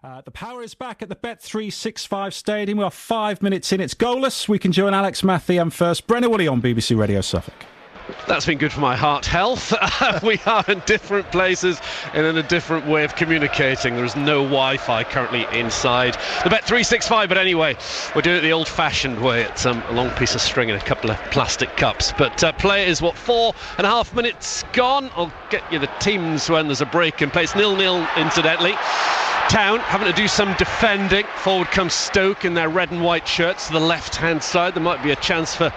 The power is back at the Bet365 Stadium. We are 5 minutes in. It's goalless. We can join Alex Matthew first. Brenna Woolley on BBC Radio Suffolk. That's been good for my heart health. We are in different places and in a different way of communicating. There is no Wi-Fi currently inside the Bet365, but anyway, we're doing it the old-fashioned way. It's a long piece of string and a couple of plastic cups. But play is, 4.5 minutes gone? I'll get you the teams when there's a break in play. It's 0-0, incidentally. Town having to do some defending. Forward comes Stoke in their red and white shirts to the left-hand side. There might be a chance for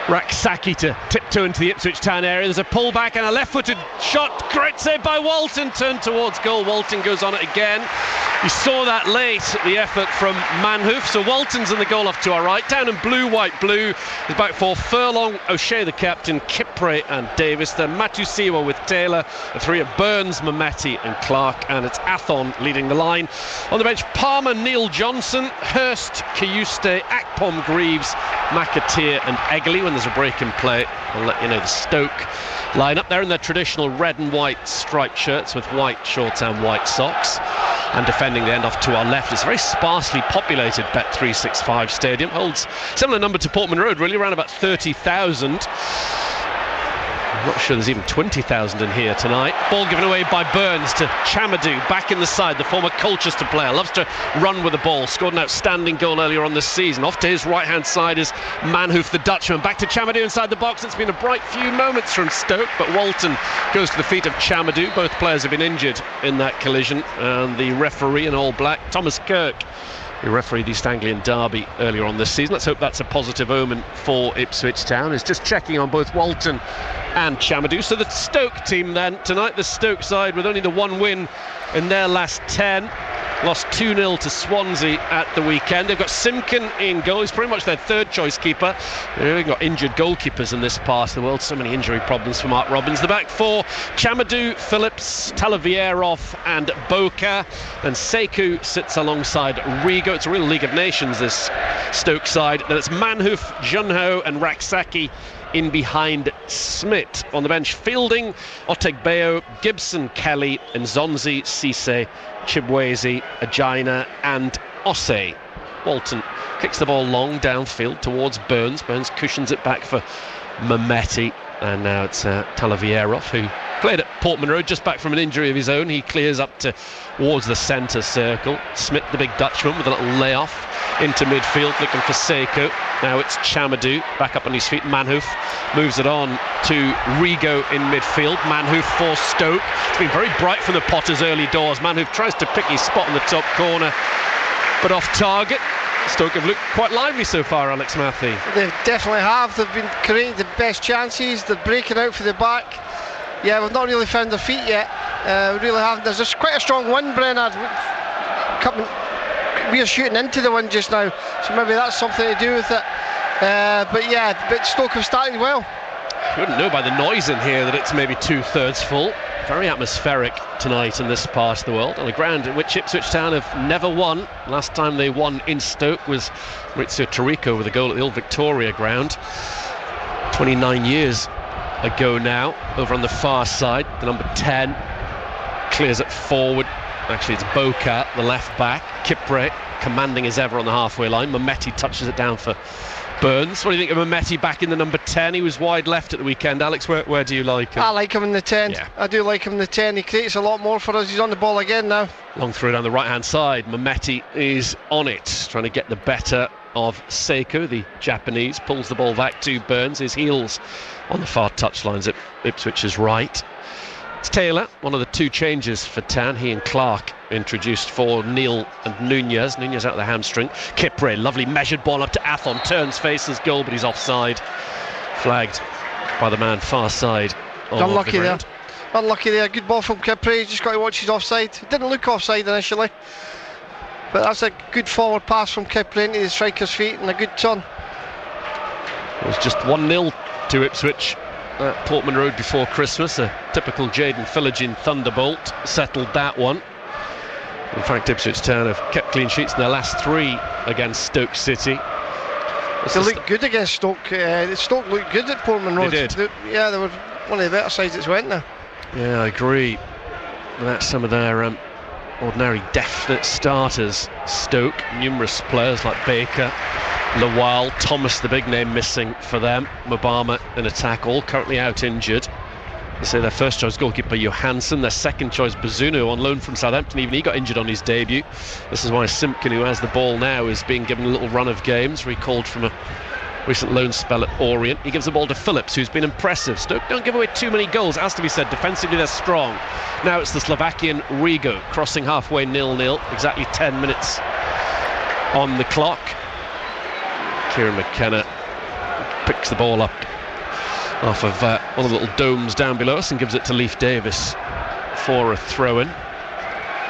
Raksaki to tiptoe into the Ipswich Town area. There's a pullback and a left-footed shot. Great save by Walton. Turned towards goal. Walton goes on it again. You saw that late, the effort from Manhoof. So Walton's in the goal off to our right. Down in blue, white, blue. There's back four. Furlong, O'Shea the captain, Kipre and Davis. Then Matusiwa with Taylor. The three of Burns, Mametti and Clark. And it's Athon leading the line. On the bench, Palmer, Neil Johnson, Hurst, Kayuste, Akpom, Greaves, McAteer and Egley. When there's a break in play, I'll let you know the Stoke line up there in their traditional red and white striped shirts with white shorts and white socks. And defending the end off to our left is a very sparsely populated Bet365 Stadium. Holds similar number to Portman Road, really, around about 30,000. I'm not sure there's even 20,000 in here tonight. Ball given away by Burns to Chamadou, back in the side, the former Colchester player. Loves to run with the ball, scored an outstanding goal earlier on this season. Off to his right-hand side is Manhoof, the Dutchman. Back to Chamadou inside the box. It's been a bright few moments from Stoke, but Walton goes to the feet of Chamadou. Both players have been injured in that collision, and the referee in all black, Thomas Kirk, who refereed East Anglian Derby earlier on this season. Let's hope that's a positive omen for Ipswich Town. Is just checking on both Walton and Chamadou. So the Stoke team then tonight, the Stoke side with only the one win in their last 10. Lost 2-0 to Swansea at the weekend. They've got Simkin in goal. He's pretty much their third choice keeper. They've got injured goalkeepers in this part of the world. So many injury problems for Mark Robbins. The back four, Chamadou, Phillips, Talavierov and Boca. And Sekou sits alongside Rigo. It's a real League of Nations, this Stoke side. Then it's Manhoof, Junho and Raksaki in behind Smith. On the bench, Fielding, Otegbeo, Gibson, Kelly, Nzonzi, Cisse, Chibwezi, Agina and Osei. Walton kicks the ball long downfield towards Burns. Burns cushions it back for Mametti. And now it's Talavierov, who played at Portman Road, just back from an injury of his own. He clears up towards the centre circle. Smith, the big Dutchman, with a little layoff into midfield, looking for Sekou. Now it's Chamadou, back up on his feet. Manhoof moves it on to Rigo in midfield. Manhoof for Stoke. It's been very bright from the Potters early doors. Manhoof tries to pick his spot in the top corner, but off target. Stoke have looked quite lively so far, Alex Matthew. They definitely have. They've been creating the best chances. They're breaking out for the back. Yeah, we've not really found their feet yet. We really haven't. There's just quite a strong wind, Brennard. We are shooting into the wind just now, so maybe that's something to do with it. But Stoke have started well. You wouldn't know by the noise in here that it's maybe 2/3 full. Very atmospheric tonight in this part of the world, on a ground in which Ipswich Town have never won. Last time they won in Stoke was Maurizio Tarico with a goal at the old Victoria ground 29 years ago now. Over on the far side, the number 10 clears it forward. Actually, it's Boca, the left back. Kipre commanding as ever on the halfway line. Mametti touches it down for Burns. What do you think of Mametti back in the number 10? He was wide left at the weekend. Alex, where do you like him? I like him in the 10. Yeah. I do like him in the 10. He creates a lot more for us. He's on the ball again now. Long throw down the right-hand side. Mametti is on it, trying to get the better of Sekou, the Japanese. Pulls the ball back to Burns. His heels on the far touchlines at Ipswich's right. It's Taylor, one of the two changes for Town. He and Clark introduced for Neil and Nunez. Nunez out of the hamstring. Kipre, lovely measured ball up to Athon. Turns, faces goal, but he's offside. Flagged by the man far side. Unlucky there. Unlucky there. Good ball from Kipre. He's just got to watch his offside. It didn't look offside initially, but that's a good forward pass from Kipre into the striker's feet and a good turn. It was just 1-0 to Ipswich at Portman Road before Christmas. A typical Jayden Philogene thunderbolt settled that one. In fact, Ipswich Town have kept clean sheets in their last 3 against Stoke City. They looked good against Stoke. Stoke looked good at Portman Road. They did. They were one of the better sides that's went there. Yeah, I agree. That's some of their ordinary definite starters. Stoke, numerous players like Baker, Lawal, Thomas, the big name missing for them. Mobama in attack, all currently out injured. They say their first choice goalkeeper Johansson, their second choice Bazunu on loan from Southampton, even he got injured on his debut. This is why Simpkin, who has the ball now, is being given a little run of games, recalled from a recent loan spell at Orient. He gives the ball to Phillips, who's been impressive. Stoke don't give away too many goals, as to be said. Defensively they're strong. Now it's the Slovakian Rigo crossing halfway 0-0, exactly 10 minutes on the clock. Kieran McKenna picks the ball up off of one of the little domes down below us and gives it to Leif Davis for a throw-in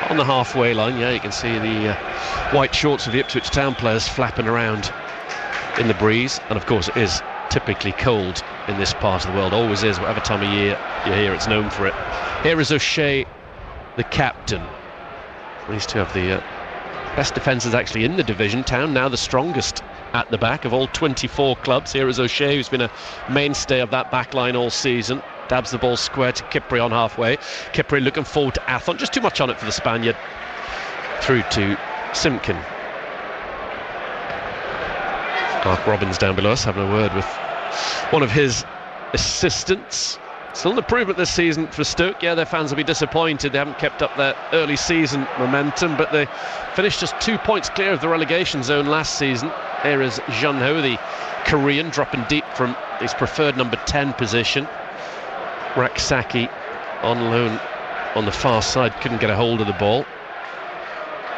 on the halfway line. Yeah, you can see the white shorts of the Ipswich Town players flapping around in the breeze, and of course it is typically cold in this part of the world, always is, whatever time of year you're here, it's known for it. Here is O'Shea, the captain. These two have the best defences actually in the division. Town now the strongest at the back of all 24 clubs. Here is O'Shea, who's been a mainstay of that back line all season. Dabs the ball square to Kipri on halfway. Kipri looking forward to Athon, just too much on it for the Spaniard. Through to Simpkin. Mark Robbins down below us having a word with one of his assistants. Still an improvement this season for Stoke. Yeah, their fans will be disappointed they haven't kept up their early season momentum, but they finished just 2 points clear of the relegation zone last season. Here is Jun Ho, the Korean, dropping deep from his preferred number 10 position. Raksaki on loan on the far side, couldn't get a hold of the ball.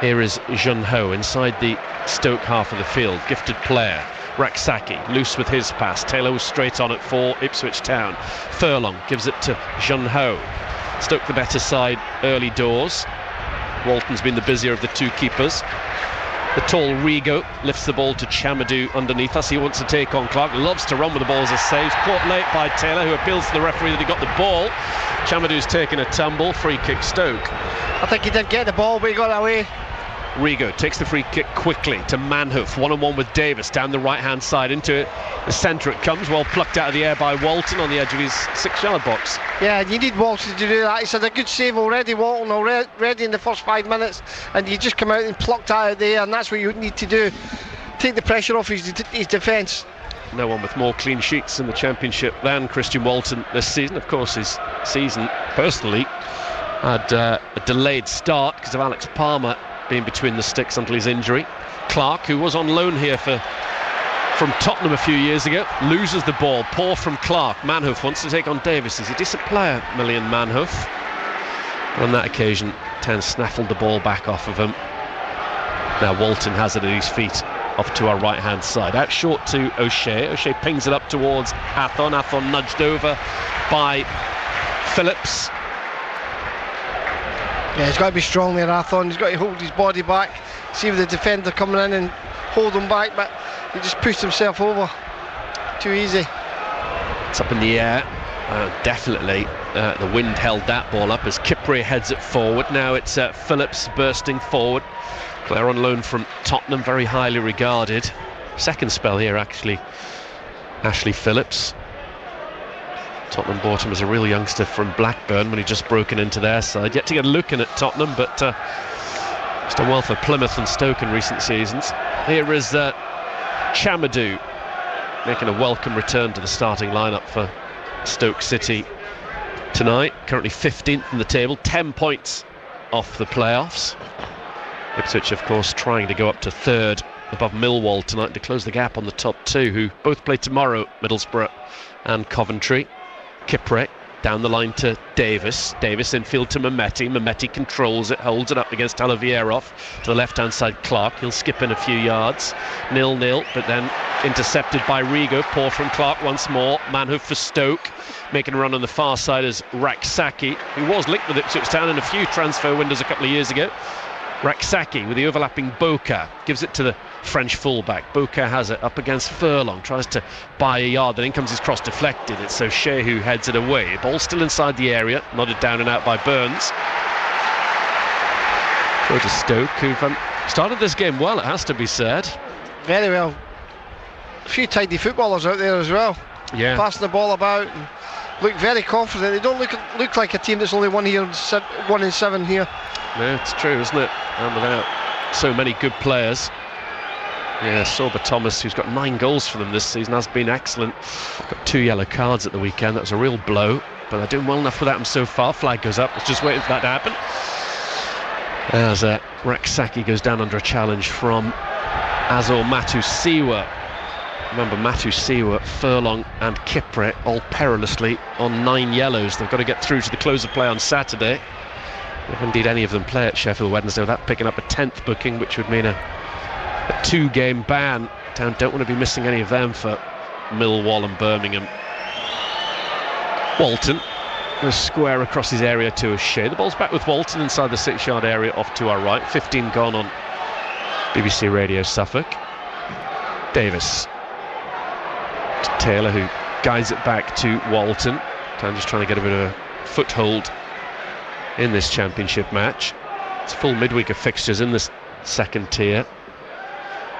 Here is Jun Ho inside the Stoke half of the field, gifted player. Raksaki loose with his pass. Taylor was straight on it for Ipswich Town. Furlong gives it to Jun Ho. Stoke the better side early doors. Walton's been the busier of the two keepers. The tall Rigo lifts the ball to Chamadou underneath us. He wants to take on Clark. Loves to run with the ball as a save. Caught late by Taylor, who appeals to the referee that he got the ball. Chamadou's taken a tumble. Free kick Stoke. I think he did get the ball, but he got away. Rigo takes the free kick quickly to Manhoof, one-on-one with Davis down the right-hand side into it. The centre it comes, well plucked out of the air by Walton on the edge of his 6-yard box. Yeah, you need Walton to do that. He's had a good save already, Walton, already in the first 5 minutes, and you just come out and plucked out of there, and that's what you need to do. Take the pressure off his defence. No one with more clean sheets in the Championship than Christian Walton this season. Of course, his season, personally, had a delayed start because of Alex Palmer being between the sticks until his injury. Clark, who was on loan here from Tottenham a few years ago, loses the ball. Poor from Clark. Manhoof wants to take on Davis. He's a decent player, Million Manhoof. On that occasion, Town snaffled the ball back off of him. Now Walton has it at his feet, off to our right-hand side. Out short to O'Shea. O'Shea pings it up towards Athon. Athon nudged over by Phillips. Yeah, he's got to be strong there, Athon. He's got to hold his body back, see if the defender coming in and hold him back, but he just pushed himself over. Too easy. It's up in the air. Definitely the wind held that ball up as Kipri heads it forward. Now it's Phillips bursting forward. Player on loan from Tottenham, very highly regarded. Second spell here, actually. Ashley Phillips. Tottenham bought him as a real youngster from Blackburn when he just broken into their side. Yet to get a look in at Tottenham, but he's done well for Plymouth and Stoke in recent seasons. Here is Chamadou making a welcome return to the starting lineup for Stoke City tonight. Currently 15th in the table, 10 points off the playoffs. Ipswich, of course, trying to go up to third above Millwall tonight to close the gap on the top two, who both play tomorrow, Middlesbrough and Coventry. Kipre down the line to Davis. Davis infield to Mehmeti. Mehmeti controls it, holds it up against Talavierov. To the left-hand side, Clark. He'll skip in a few yards. 0-0, but then intercepted by Rigo. Poor from Clark once more. Manhoof for Stoke. Making a run on the far side as Raksaki, who was linked with Ipswich Town in a few transfer windows a couple of years ago. Raksaki with the overlapping Boca gives it to the French fullback. Boca has it up against Furlong, tries to buy a yard, then in comes his cross deflected. It's O'Shea who heads it away. Ball still inside the area, nodded down and out by Burns. Go to Stoke, who've started this game well, it has to be said. Very well. A few tidy footballers out there as well. Yeah. Passing the ball about and look very confident. They don't look like a team that's only won in 7 here. No, it's true, isn't it? And without so many good players. Yeah, Sorba Thomas, who's got 9 goals for them this season, has been excellent. Got 2 yellow cards at the weekend. That was a real blow, but they're doing well enough without him so far. Flag goes up. Let's just wait for that to happen. As Raksaki goes down under a challenge from Azor Matusiwa. Remember, Matusiwa, Furlong and Kipre all perilously on 9 yellows. They've got to get through to the close of play on Saturday. If indeed any of them play at Sheffield Wednesday, without picking up a 10th booking, which would mean a 2-game ban. Town don't want to be missing any of them for Millwall and Birmingham. Walton goes square across his area to O'Shea. The ball's back with Walton inside the 6-yard area off to our right. 15 gone on BBC Radio Suffolk. Davis to Taylor, who guides it back to Walton. Town just trying to get a bit of a foothold in this championship match. It's full midweek of fixtures in this second tier.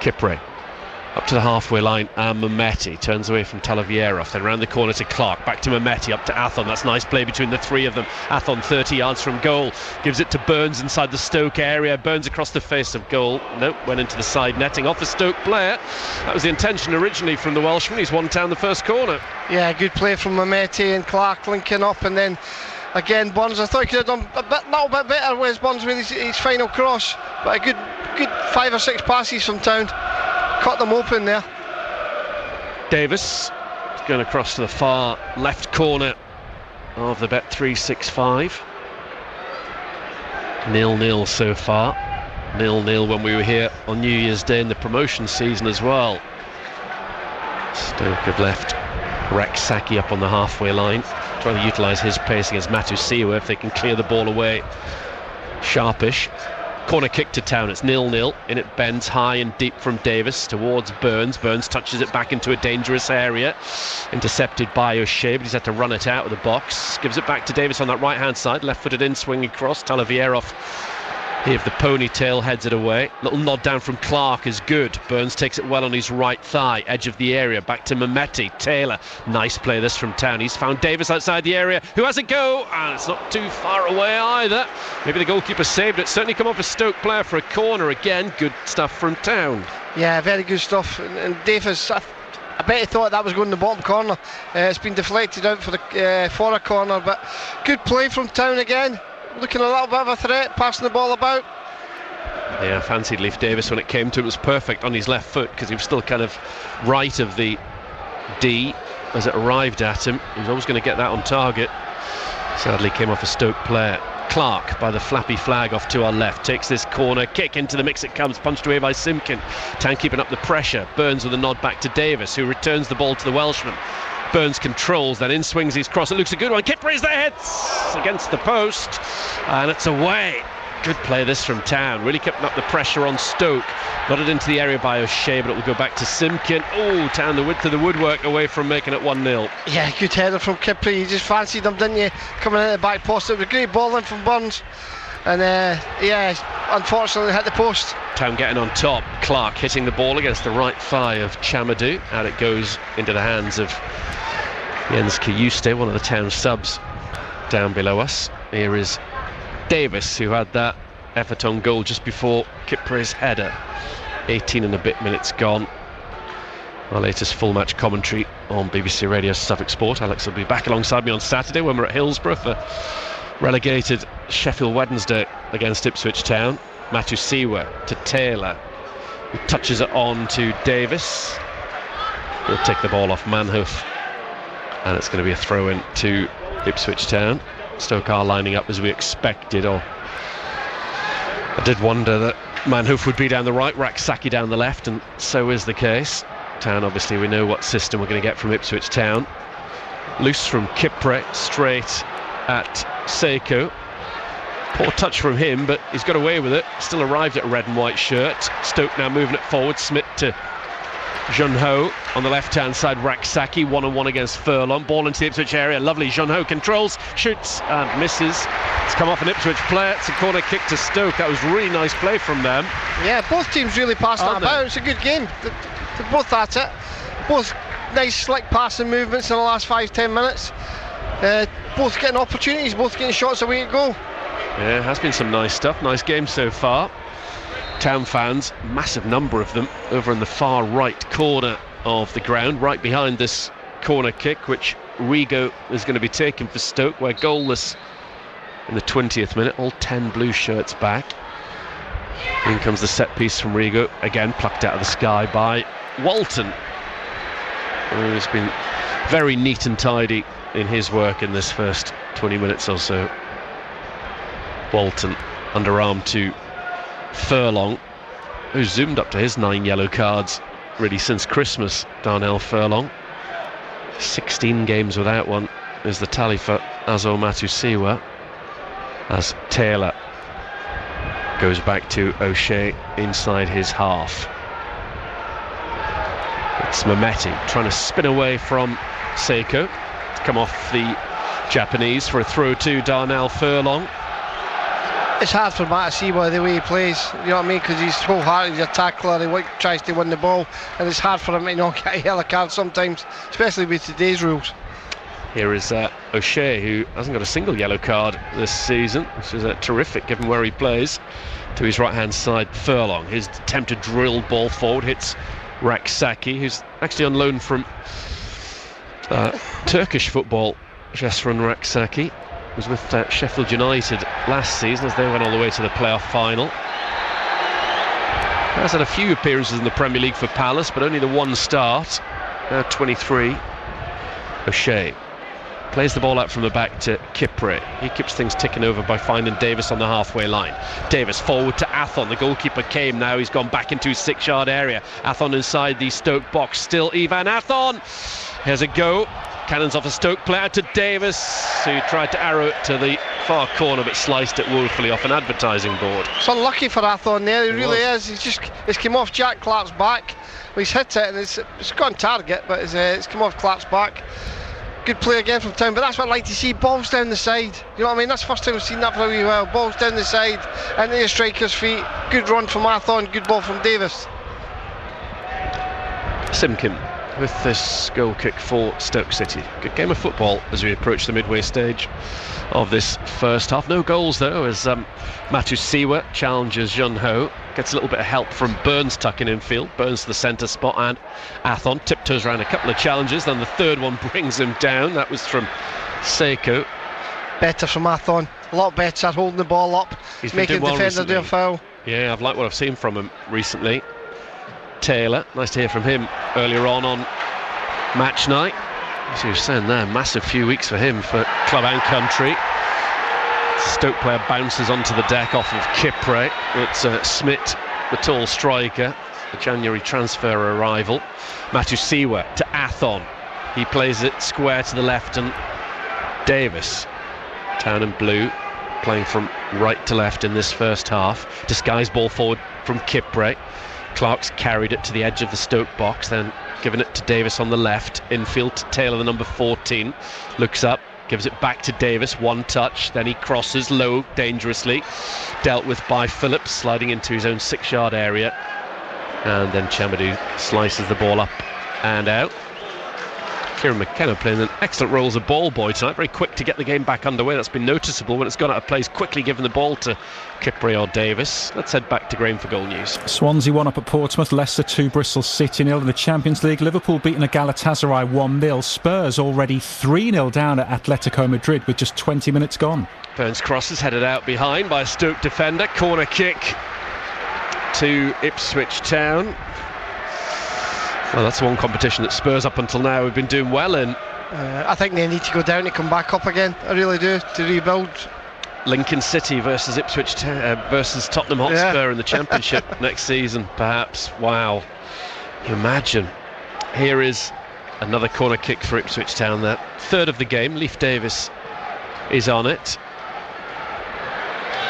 Kipre up to the halfway line, and Mehmeti turns away from Talavierov, then round the corner to Clark, back to Mehmeti, up to Athon. That's nice play between the 3 of them. Athon 30 yards from goal, gives it to Burns inside the Stoke area. Burns across the face of goal. Nope, went into the side netting off the Stoke player. That was the intention originally from the Welshman. He's won down the first corner. Yeah, good play from Mehmeti and Clark linking up, and then again Burns. I thought he could have done a little bit better with Burns with his final cross, but a good 5 or 6 passes from Town. Cut them open there. Davis going across to the far left corner of the Bet365. 0-0 so far. 0-0 when we were here on New Year's Day in the promotion season as well. Stoke have left Raksaki up on the halfway line, trying to utilise his pace against Matusiwa if they can clear the ball away. Sharpish. Corner kick to Town, it's 0-0, and it bends high and deep from Davis towards Burns. Burns touches it back into a dangerous area, intercepted by O'Shea, but he's had to run it out of the box. Gives it back to Davis on that right hand side, left-footed in, swinging across. Talavierov, he of the ponytail, heads it away. Little nod down from Clark is good. Burns takes it well on his right thigh, edge of the area, back to Mehmeti. Taylor, nice play this from Town. He's found Davis outside the area, who has a go, and it's not too far away either. Maybe the goalkeeper saved it. Certainly come off a Stoke player for a corner again. Good stuff from Town. Yeah, very good stuff. And Davis, I bet he thought that was going in the bottom corner. It's been deflected out for a corner, but good play from Town again. Looking a little bit of a threat, passing the ball about. Yeah, fancied Leif Davis when it came to it. It was perfect on his left foot because he was still kind of right of the D as it arrived at him. He was always going to get that on target. Sadly came off a Stoke player. Clark by the flappy flag off to our left takes this corner kick into the mix. It comes punched away by Simkin. Town keeping up the pressure. Burns with a nod back to Davis, who returns the ball to the Welshman. Burns controls, then in swings his cross. It looks a good one. Kipre's there, hits against the post, and it's away. Good play this from Town, really keeping up the pressure on Stoke. Got it into the area by O'Shea, but it will go back to Simkin. Oh, Town the width of the woodwork away from making it 1-0. Yeah, good header from Kipre. You just fancied him, didn't you? Coming in at the back post. It was a great ball in from Burns, and yeah, unfortunately hit the post. Town getting on top. Clark hitting the ball against the right thigh of Chamadou. Out it goes into the hands of Jens Kayuste, one of the Town subs down below us. Here is Davis, who had that effort on goal just before Kipre's header. 18 and a bit minutes gone. Our latest full match commentary on BBC Radio Suffolk Sport. Alex will be back alongside me on Saturday when we're at Hillsborough for relegated Sheffield Wednesday against Ipswich Town. Matusiwa to Taylor, who touches it on to Davis. He'll take the ball off Manhoof, and it's going to be a throw in to Ipswich Town. Stoke are lining up as we expected. I did wonder that Manhoof would be down the right, Raksaki down the left, and so is the case. Town, obviously, we know what system we're going to get from Ipswich Town. Loose from Kipre, straight at Seiko. Poor touch from him, but he's got away with it. Still arrived at a red and white shirt. Stoke now moving it forward. Smith to Jean-Ho on the left-hand side. Raksaki one-on-one against Furlong. Ball into the Ipswich area. Lovely. Jean-Ho controls, shoots and misses. It's come off an Ipswich player. It's a corner kick to Stoke. That was really nice play from them. Yeah, both teams really passed that about. It's a good game. They're both at it. Both nice slick passing movements in the last 5-10 minutes. Both getting opportunities, both getting shots away at goal. Yeah, has been some nice stuff. Nice game so far. Town fans, massive number of them, over in the far right corner of the ground, right behind this corner kick, which Rigo is going to be taken for Stoke. We're goalless in the 20th minute, all 10 blue shirts back. In comes the set piece from Rigo, again plucked out of the sky by Walton, who's been very neat and tidy in his work in this first 20 minutes or so. Walton underarm to Furlong, who's zoomed up to his 9 yellow cards really since Christmas. Darnell Furlong, 16 games without one is the tally for Azo Matusiwa, as Taylor goes back to O'Shea inside his half. It's Mehmeti trying to spin away from Seiko to come off the Japanese for a throw to Darnell Furlong. It's hard for Matusiwa the way he plays, you know what I mean, because he's so hard, he's a tackler, he tries to win the ball, and it's hard for him to not get a yellow card sometimes, especially with today's rules. Here is O'Shea, who hasn't got a single yellow card this season, which is terrific given where he plays. To his right hand side, Furlong, his attempt to drill ball forward hits Raksaki, who's actually on loan from Turkish football. Jesrun Raksaki was with Sheffield United last season as they went all the way to the playoff final. Has had a few appearances in the Premier League for Palace, but only the one start. Now 23. O'Shea plays the ball out from the back to Kipre. He keeps things ticking over by finding Davis on the halfway line. Davis forward to Athon. The goalkeeper came now. He's gone back into his 6-yard area. Athon inside the Stoke box. Still Ivan Athon. Here's a go. Cannons off a Stoke player to Davis, who tried to arrow it to the far corner but sliced it woefully off an advertising board. It's unlucky for Athon there, he really is. It's come off Jack Clark's back. Well, he's hit it and it's gone target, but it's come off Clark's back. Good play again from Town, but that's what I like to see, balls down the side. You know what I mean? That's the first time we've seen that very well. Balls down the side, into the striker's feet. Good run from Athon, good ball from Davis. Simkin with this goal kick for Stoke City. Good game of football as we approach the midway stage of this first half. No goals though, as Matusiwa challenges Jun Ho. Gets a little bit of help from Burns tucking in field. Burns to the centre spot, and Athon tiptoes around a couple of challenges. Then the third one brings him down. That was from Seiko. Better from Athon. A lot better, holding the ball up. He's making well defender do a foul. Yeah, I've liked what I've seen from him recently. Taylor, nice to hear from him earlier on match night. As you were saying there, massive few weeks for him for club and country. Stoke player bounces onto the deck off of Kipre. It's Smith, the tall striker, the January transfer arrival. Matusiwa to Athon. He plays it square to the left, and Davis, Town and Blue, playing from right to left in this first half. Disguised ball forward from Kipre. Clark's carried it to the edge of the Stoke box, then given it to Davis on the left. Infield to Taylor, the number 14. Looks up, gives it back to Davis. One touch, then he crosses low dangerously. Dealt with by Phillips, sliding into his own 6-yard area. And then Chamadou slices the ball up and out. Kieran McKenna playing an excellent role as a ball boy tonight. Very quick to get the game back underway. That's been noticeable when it's gone out of place. Quickly giving the ball to Kipre or Davis. Let's head back to Graham for goal news. Swansea 1 up at Portsmouth, Leicester 2, Bristol City 0 in the Champions League. Liverpool beating a Galatasaray 1-0. Spurs already 3-0 down at Atletico Madrid with just 20 minutes gone. Burns crosses headed out behind by a Stoke defender. Corner kick to Ipswich Town. Well, that's one competition that Spurs up until now have been doing well in. I think they need to go down to come back up again. I really do, to rebuild. Lincoln City versus Ipswich versus Tottenham Hotspur in the Championship next season, perhaps. Wow. Imagine. Here is another corner kick for Ipswich Town there. Third of the game. Leif Davis is on it.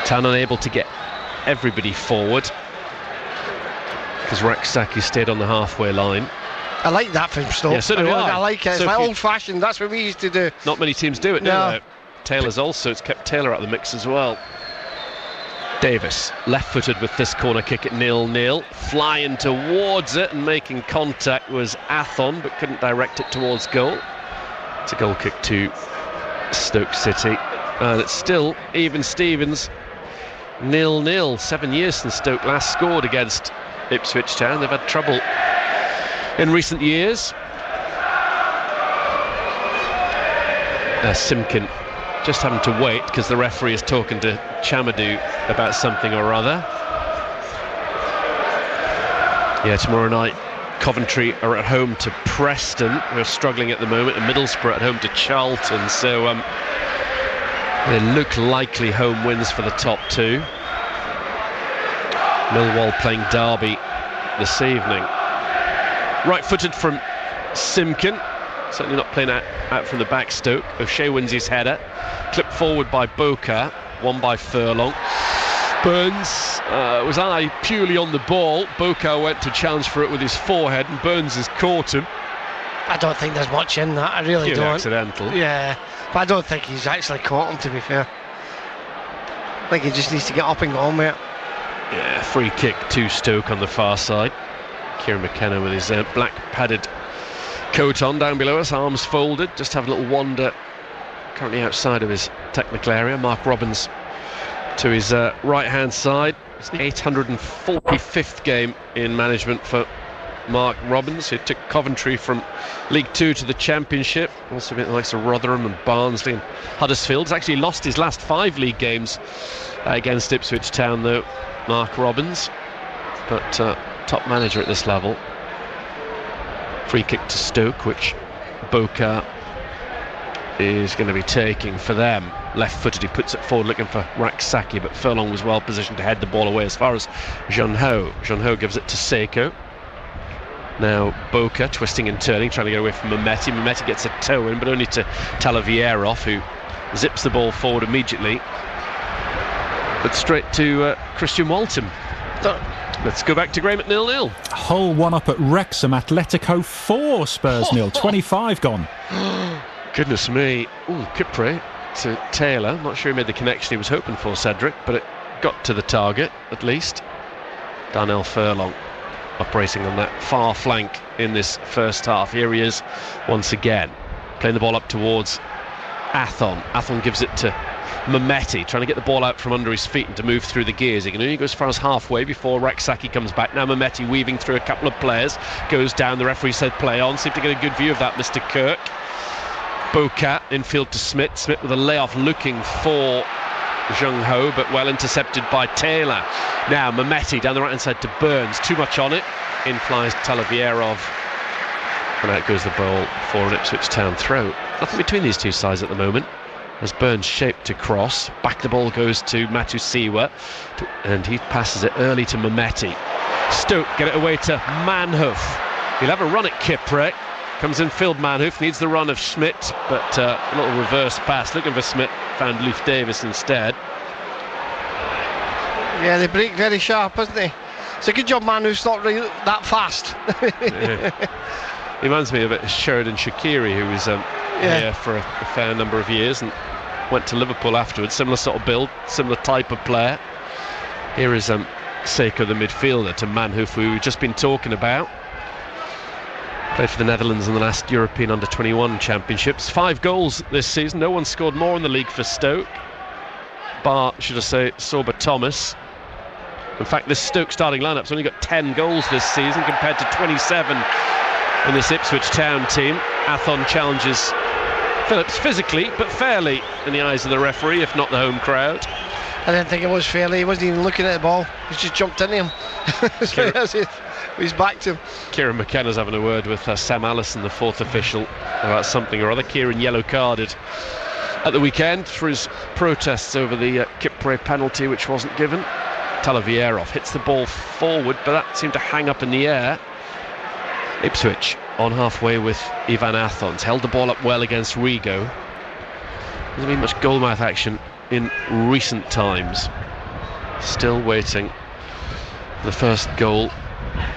Town unable to get everybody forward because Raksaki stayed on the halfway line. I like that from Stoke. Yeah, so do I. I like it. It's so like old-fashioned. That's what we used to do. Not many teams do it, no. do they? Taylor's also, it's kept Taylor out of the mix as well. Davis, left-footed with this corner kick at 0-0. Flying towards it and making contact was Athon, but couldn't direct it towards goal. It's a goal kick to Stoke City. And it's still even Stevens, 0-0. 7 years since Stoke last scored against Ipswich Town. They've had trouble in recent years. Simkin just having to wait because the referee is talking to Chamadou about something or other. Yeah, tomorrow night Coventry are at home to Preston, who are struggling at the moment, and Middlesbrough at home to Charlton, so they look likely home wins for the top two. Millwall playing Derby this evening. Right-footed from Simkin, certainly not playing out from the back. Stoke. O'Shea wins his header, clipped forward by Boca, won by Furlong. Burns was eye purely on the ball. Boca went to challenge for it with his forehead, and Burns has caught him. I don't think there's much in that, I really don't. Accidental. Yeah, but I don't think he's actually caught him, to be fair. I think he just needs to get up and go on with it. Yeah, free kick to Stoke on the far side. Kieran McKenna with his black padded coat on down below us, arms folded, just have a little wander currently outside of his technical area. Mark Robbins to his right hand side. It's the 845th game in management for Mark Robbins, who took Coventry from League 2 to the Championship. Also a bit like Rotherham and Barnsley and Huddersfield. He's actually lost his last 5 league games against Ipswich Town though, Mark Robbins, but top manager at this level. Free kick to Stoke, which Boca is going to be taking for them. Left-footed, he puts it forward looking for Raksaki, but Furlong was well positioned to head the ball away as far as Jean-Ho. Jean-Ho gives it to Seiko. Now Boca twisting and turning, trying to get away from Mehmeti. Mehmeti gets a toe in, but only to Talavierov, who zips the ball forward immediately. But straight to Christian Walton. Let's go back to Graham at 0-0. Hull 1 up at Wrexham. Atletico 4, Spurs 0. 25 gone. Goodness me. Ooh, Kipre to Taylor. Not sure he made the connection he was hoping for, Cedric, but it got to the target at least. Darnell Furlong operating on that far flank in this first half. Here he is once again, playing the ball up towards Athon. Athon gives it to Mehmeti, trying to get the ball out from under his feet and to move through the gears. He can only go as far as halfway before Raksaki comes back. Now Mehmeti weaving through a couple of players, goes down. The referee said play on. Seemed to get a good view of that, Mr. Kirk. Boca infield to Smith. Smith with a layoff looking for Jean-Ho, but well intercepted by Taylor. Now Mehmeti down the right hand side to Burns. Too much on it. In flies Talavierov, and out goes the ball for an Ipswich Town throw. Nothing between these two sides at the moment, as Burns shaped to cross. Back the ball goes to Matusiwa, and he passes it early to Mehmeti. Stoke get it away to Manhoof. He'll have a run at Kipre. Comes in field Manhoof, needs the run of Schmidt, but a little reverse pass looking for Schmidt, found Leif Davis instead. Yeah, they break very sharp, isn't they? It's a good job Manhoof's not really that fast. Yeah. He reminds me a bit of Sheridan Shaqiri, who was here for a fair number of years and went to Liverpool afterwards. Similar sort of build, similar type of player. Here is Seiko, the midfielder, to Manhoof, who we've just been talking about. Played for the Netherlands in the last European Under-21 Championships. 5 goals this season. No one scored more in the league for Stoke, bar, should I say, Sorba Thomas. In fact, this Stoke starting lineup's only got 10 goals this season compared to 27 in this Ipswich Town team. Athon challenges Phillips physically, but fairly in the eyes of the referee, if not the home crowd. I didn't think it was fairly. He wasn't even looking at the ball. He just jumped into him. He's back to him. Kieran McKenna's having a word with Sam Allison, the 4th official, about something or other. Kieran yellow carded at the weekend for his protests over the Kipre penalty, which wasn't given. Talavierov hits the ball forward, but that seemed to hang up in the air. Ipswich on halfway with Ivan Athons. Held the ball up well against Rigo. Hasn't been much goalmouth action in recent times. Still waiting for the first goal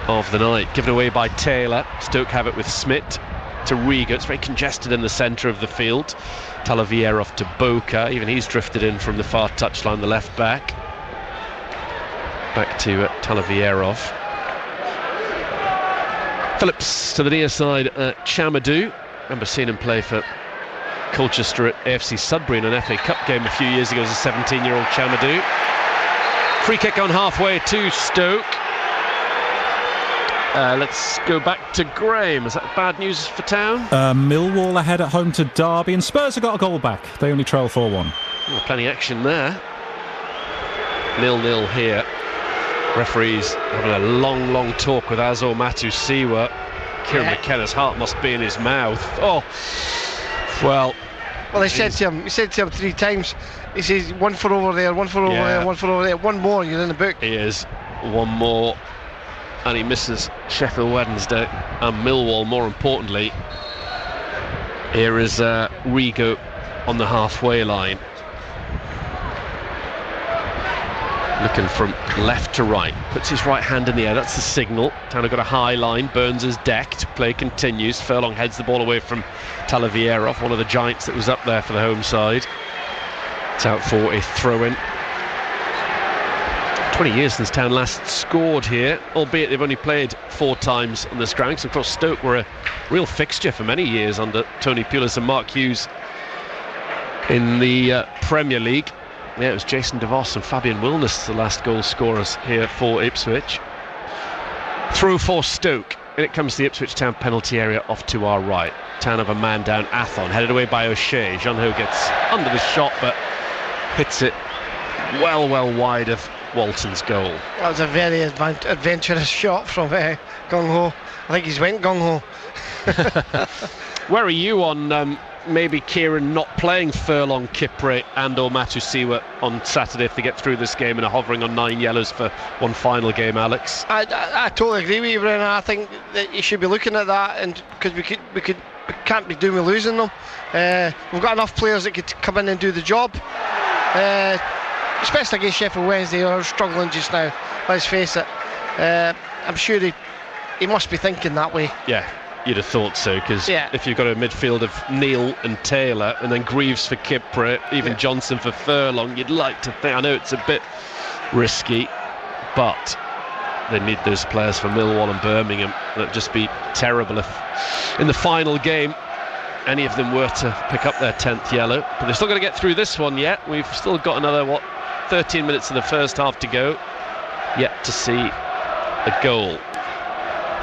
of the night. Given away by Taylor. Stoke have it with Smith to Rigo. It's very congested in the centre of the field. Talavierov to Boca. Even he's drifted in from the far touchline, the left back. Back to Talavierov. Phillips to the near side, Chamadou. Remember seeing him play for Colchester at AFC Sudbury in an FA Cup game a few years ago as a 17-year-old Chamadou. Free kick on halfway to Stoke. Let's go back to Graham. Is that bad news for Town? Millwall ahead at home to Derby, and Spurs have got a goal back. They only trail 4-1. Oh, plenty of action there. 0-0 here. Referees having a long talk with Azor Matusiwa. Kieran McKenna's heart must be in his mouth. Oh, well. Well, he said to him 3 times. He says, one for over there, one for over there, one for over there. One more, you're in the book. He is. One more. And he misses Sheffield Wednesday and Millwall, more importantly. Here is Rigo on the halfway line. Looking from left to right, puts his right hand in the air, that's the signal. Town have got a high line, Burns is decked, play continues. Furlong heads the ball away from Talavierov, one of the giants that was up there for the home side. It's out for a throw-in. 20 years since Town last scored here, albeit they've only played 4 times on this ground. Of course, Stoke were a real fixture for many years under Tony Pulis and Mark Hughes in the Premier League. Yeah, it was Jason DeVos and Fabian Wilness, the last goal scorers here for Ipswich. Through for Stoke, and it comes to the Ipswich Town penalty area off to our right. Town have a man down, Athon, headed away by O'Shea. Jean-Ho gets under the shot, but hits it well wide of Walton's goal. That was a very adventurous shot from Gung-Ho. I think he's went Gung-Ho. Where are you on maybe Kieran not playing Furlong, Kipre and or Matusiwa on Saturday if they get through this game and are hovering on 9 yellows for one final game, Alex? I totally agree with you, Brennan. I think that you should be looking at that, and because we can't be doing with losing them. We've got enough players that could come in and do the job, especially against Sheffield Wednesday, who are struggling just now. Let's face it. I'm sure he must be thinking that way. Yeah, you'd have thought so, because if you've got a midfield of Neil and Taylor and then Greaves for Kipre, even Johnson for Furlong, you'd like to think, I know it's a bit risky, but they need those players for Millwall and Birmingham. That'd just be terrible if in the final game any of them were to pick up their 10th yellow. But they've still got to get through this one yet. We've still got another 13 minutes of the first half to go, yet to see a goal.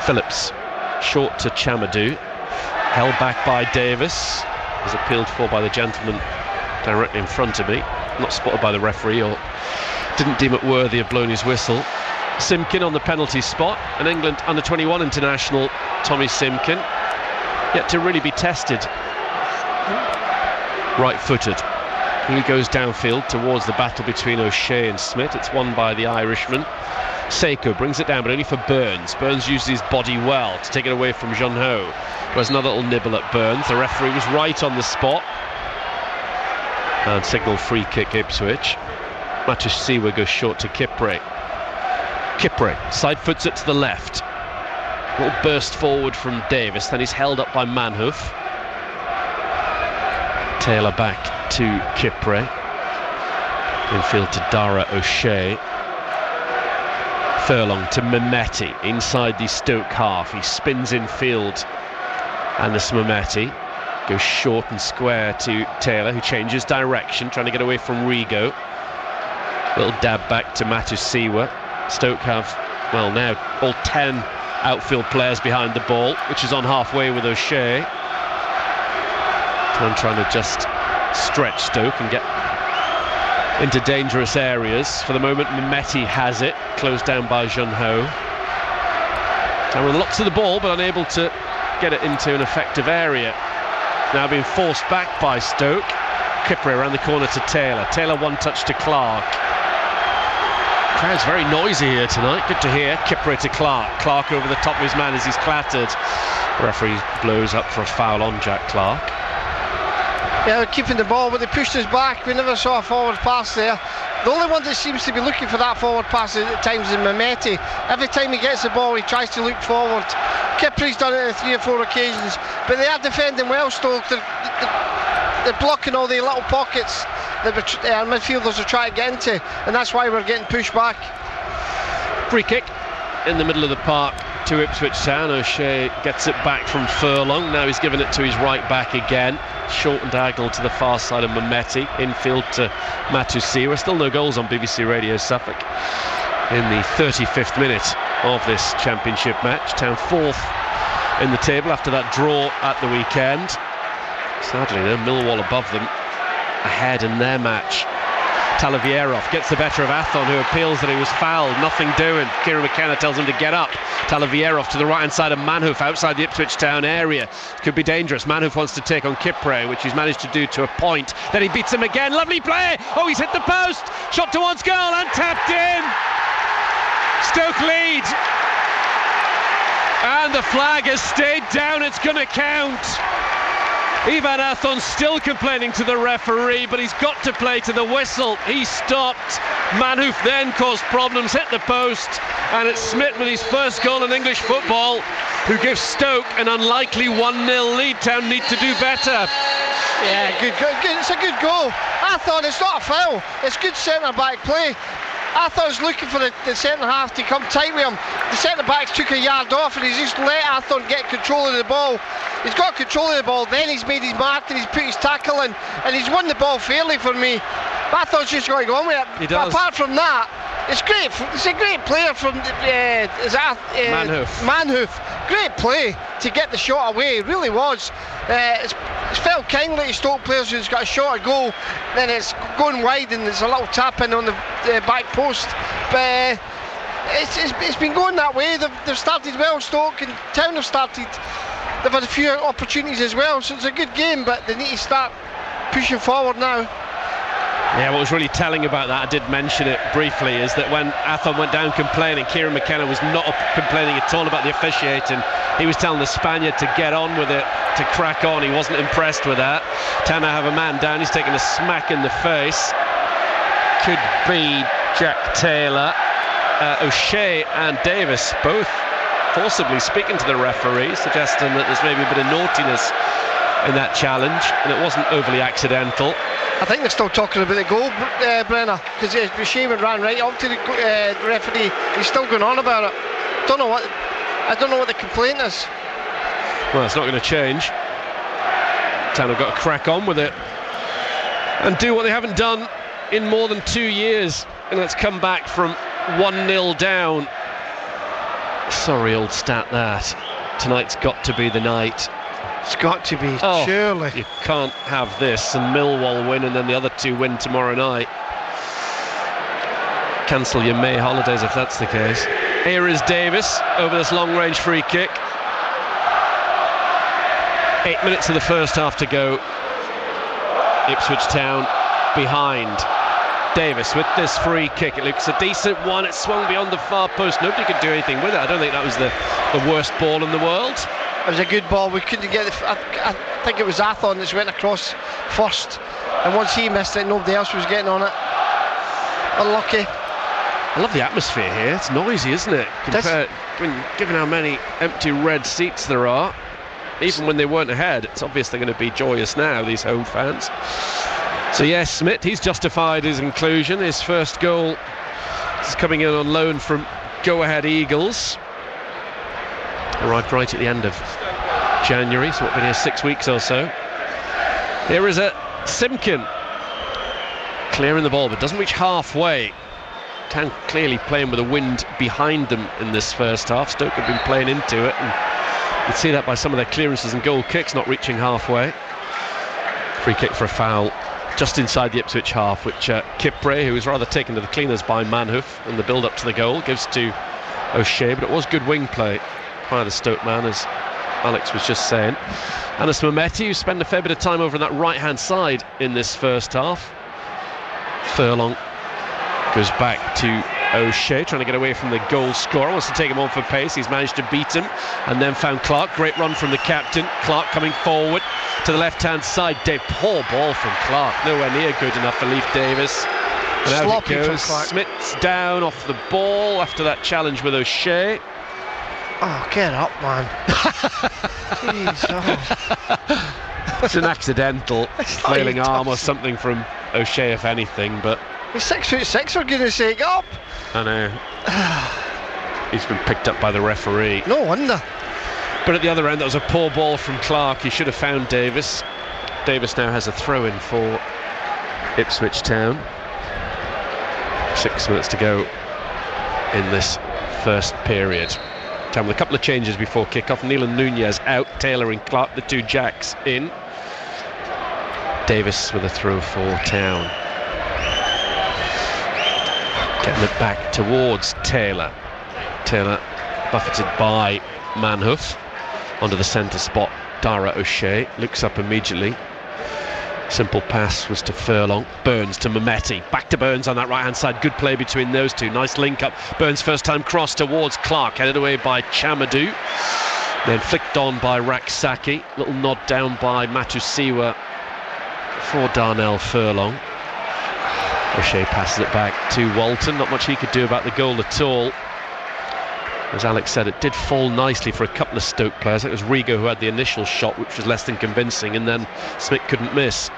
Phillips short to Chamadou, held back by Davis, was appealed for by the gentleman directly in front of me, not spotted by the referee or didn't deem it worthy of blowing his whistle. Simkin on the penalty spot, and England under-21 international Tommy Simkin yet to really be tested. Right-footed, he goes downfield towards the battle between O'Shea and Smith. It's won by the Irishman. Seiko brings it down, but only for Burns. Burns uses his body well to take it away from Jean-Ho. There's another little nibble at Burns. The referee was right on the spot and signal free kick Ipswich. Matusiwa goes short to Kipre. Kipre side foots it to the left. A little burst forward from Davis, then he's held up by Manhoof. Taylor back to Kipre. Infield to Dara O'Shea. Furlong to Mehmeti inside the Stoke half. He spins in field, and this Mehmeti goes short and square to Taylor, who changes direction, trying to get away from Rigo. Little dab back to Matusiwa. Stoke have, well, now all 10 outfield players behind the ball, which is on halfway with O'Shea. I'm trying to just stretch Stoke and get into dangerous areas. For the moment, Mehmeti has it, closed down by Jean-Ho. Now with lots of the ball, but unable to get it into an effective area. Now being forced back by Stoke. Kipre around the corner to Taylor. Taylor one touch to Clark. Crowd's very noisy here tonight. Good to hear. Kipre to Clark. Clark over the top of his man as he's clattered. The referee blows up for a foul on Jack Clark. Yeah, they're keeping the ball, but they pushed us back. We never saw a forward pass there. The only one that seems to be looking for that forward pass at times is Mehmeti. Every time he gets the ball, he tries to look forward. Kipre's done it on 3 or 4 occasions, but they are defending well, Stoke. They're blocking all the little pockets that our midfielders are trying to get into, and that's why we're getting pushed back. Free kick in the middle of the park to Ipswich Town. O'Shea gets it back from Furlong. Now he's given it to his right back again. Short and diagonal to the far side of Mehmeti. Infield to Matusiwa. Still no goals on BBC Radio Suffolk in the 35th minute of this championship match. Town 4th in the table after that draw at the weekend. Sadly though, Millwall above them, ahead in their match. Talavierov gets the better of Athon, who appeals that he was fouled. Nothing doing. Kieran McKenna tells him to get up. Talavierov to the right hand side of Manhoef outside the Ipswich Town area. Could be dangerous. Manhoef wants to take on Kipre, which he's managed to do to a point. Then he beats him again. Lovely play. Oh, he's hit the post. Shot towards goal and tapped in. Stoke lead. And the flag has stayed down. It's going to count. Ivan Athon still complaining to the referee, but he's got to play to the whistle. He stopped. Manhoef then caused problems, hit the post, and it's Smith with his first goal in English football, who gives Stoke an unlikely 1-0 lead. Town need to do better. Yeah, good. It's a good goal. Athon, it's not a foul. It's good centre-back play. Athon's looking for the centre-half to come tight with him. The centre-backs took a yard off and he's just let Athon get control of the ball. He's got control of the ball, then he's made his mark and he's put his tackle in and he's won the ball fairly for me. Athon's just going on with it. He does. But apart from that, it's great. It's a great player from Manhoef. Great play to get the shot away. It really was. It's felt kindly to Stoke players who's got a shot, a goal, then it's going wide and there's a little tap in on the back post. But it's been going that way. They've started well, Stoke, and Town have started. They've had a few opportunities as well, so it's a good game, but they need to start pushing forward now. Yeah, what was really telling about that, I did mention it briefly, is that when Athon went down complaining, Kieran McKenna was not complaining at all about the officiating. He was telling the Spaniard to get on with it, to crack on. He wasn't impressed with that. Town now have a man down. He's taking a smack in the face. Could be Jack Taylor. O'Shea and Davis both forcibly speaking to the referee, suggesting that there's maybe a bit of naughtiness in that challenge, and it wasn't overly accidental. I think they're still talking about the goal, Brenner, because Shaman ran right up to the referee. He's still going on about it. I don't know what the complaint is. Well, it's not going to change. Town have got to crack on with it and do what they haven't done in more than 2 years, and let's come back from 1-0 down. Sorry, old stat that. Tonight's got to be the night. It's got to be, surely. You can't have this and Millwall win and then the other two win tomorrow night. Cancel your May holidays if that's the case. Here is Davis over this long-range free kick. 8 minutes of the first half to go. Ipswich Town behind. Davis with this free kick. It looks a decent one. It swung beyond the far post. Nobody could do anything with it. I don't think that was the worst ball in the world. It was a good ball. We couldn't get it. I think it was Athon that went across first, and once he missed it, nobody else was getting on it. Unlucky. I love the atmosphere here. It's noisy, isn't it? Given how many empty red seats there are, even when they weren't ahead, it's obvious they're going to be joyous now, these home fans. So yes, Smith, he's justified his inclusion. His first goal is coming in on loan from Go Ahead Eagles. Arrived right at the end of January, so what, been here 6 weeks or so. Here is a Simpkin clearing the ball, but doesn't reach halfway. Town clearly playing with the wind behind them in this first half. Stoke have been playing into it, and you can see that by some of their clearances and goal kicks not reaching halfway. Free kick for a foul just inside the Ipswich half, which Kipre, who was rather taken to the cleaners by Manhoef in the build-up to the goal, gives to O'Shea, but it was good wing play by the Stoke man, as Alex was just saying. Anas Mehmeti, who spent a fair bit of time over on that right-hand side in this first half. Furlong goes back to O'Shea, trying to get away from the goal scorer, wants to take him on for pace. He's managed to beat him and then found Clark. Great run from the captain. Clark coming forward to the left-hand side. Poor ball from Clark, nowhere near good enough for Leif Davis. And out it goes. Smith's down off the ball after that challenge with O'Shea. Oh, get up, man. Jeez, oh. It's an accidental flailing arm or something from O'Shea, if anything, but he's 6'6", for goodness sake, up! I know. He's been picked up by the referee. No wonder. But at the other end, that was a poor ball from Clark. He should have found Davis. Davis now has a throw-in for Ipswich Town. 6 minutes to go in this first period. Town with a couple of changes before kick-off. Neil and Nunez out, Taylor and Clark, the two jacks, in. Davis with a throw for Town. Getting it back towards Taylor. Taylor buffeted by Manhoof. Onto the centre spot, Dara O'Shea looks up immediately. Simple pass was to Furlong. Burns to Mehmeti. Back to Burns on that right hand side. Good play between those two. Nice link up. Burns first time cross towards Clark, headed away by Chamadou. Then flicked on by Raksaki. Little nod down by Matusiwa for Darnell Furlong. O'Shea passes it back to Walton. Not much he could do about the goal at all. As Alex said, it did fall nicely for a couple of Stoke players. It was Rigo who had the initial shot, which was less than convincing, and then Smith couldn't miss.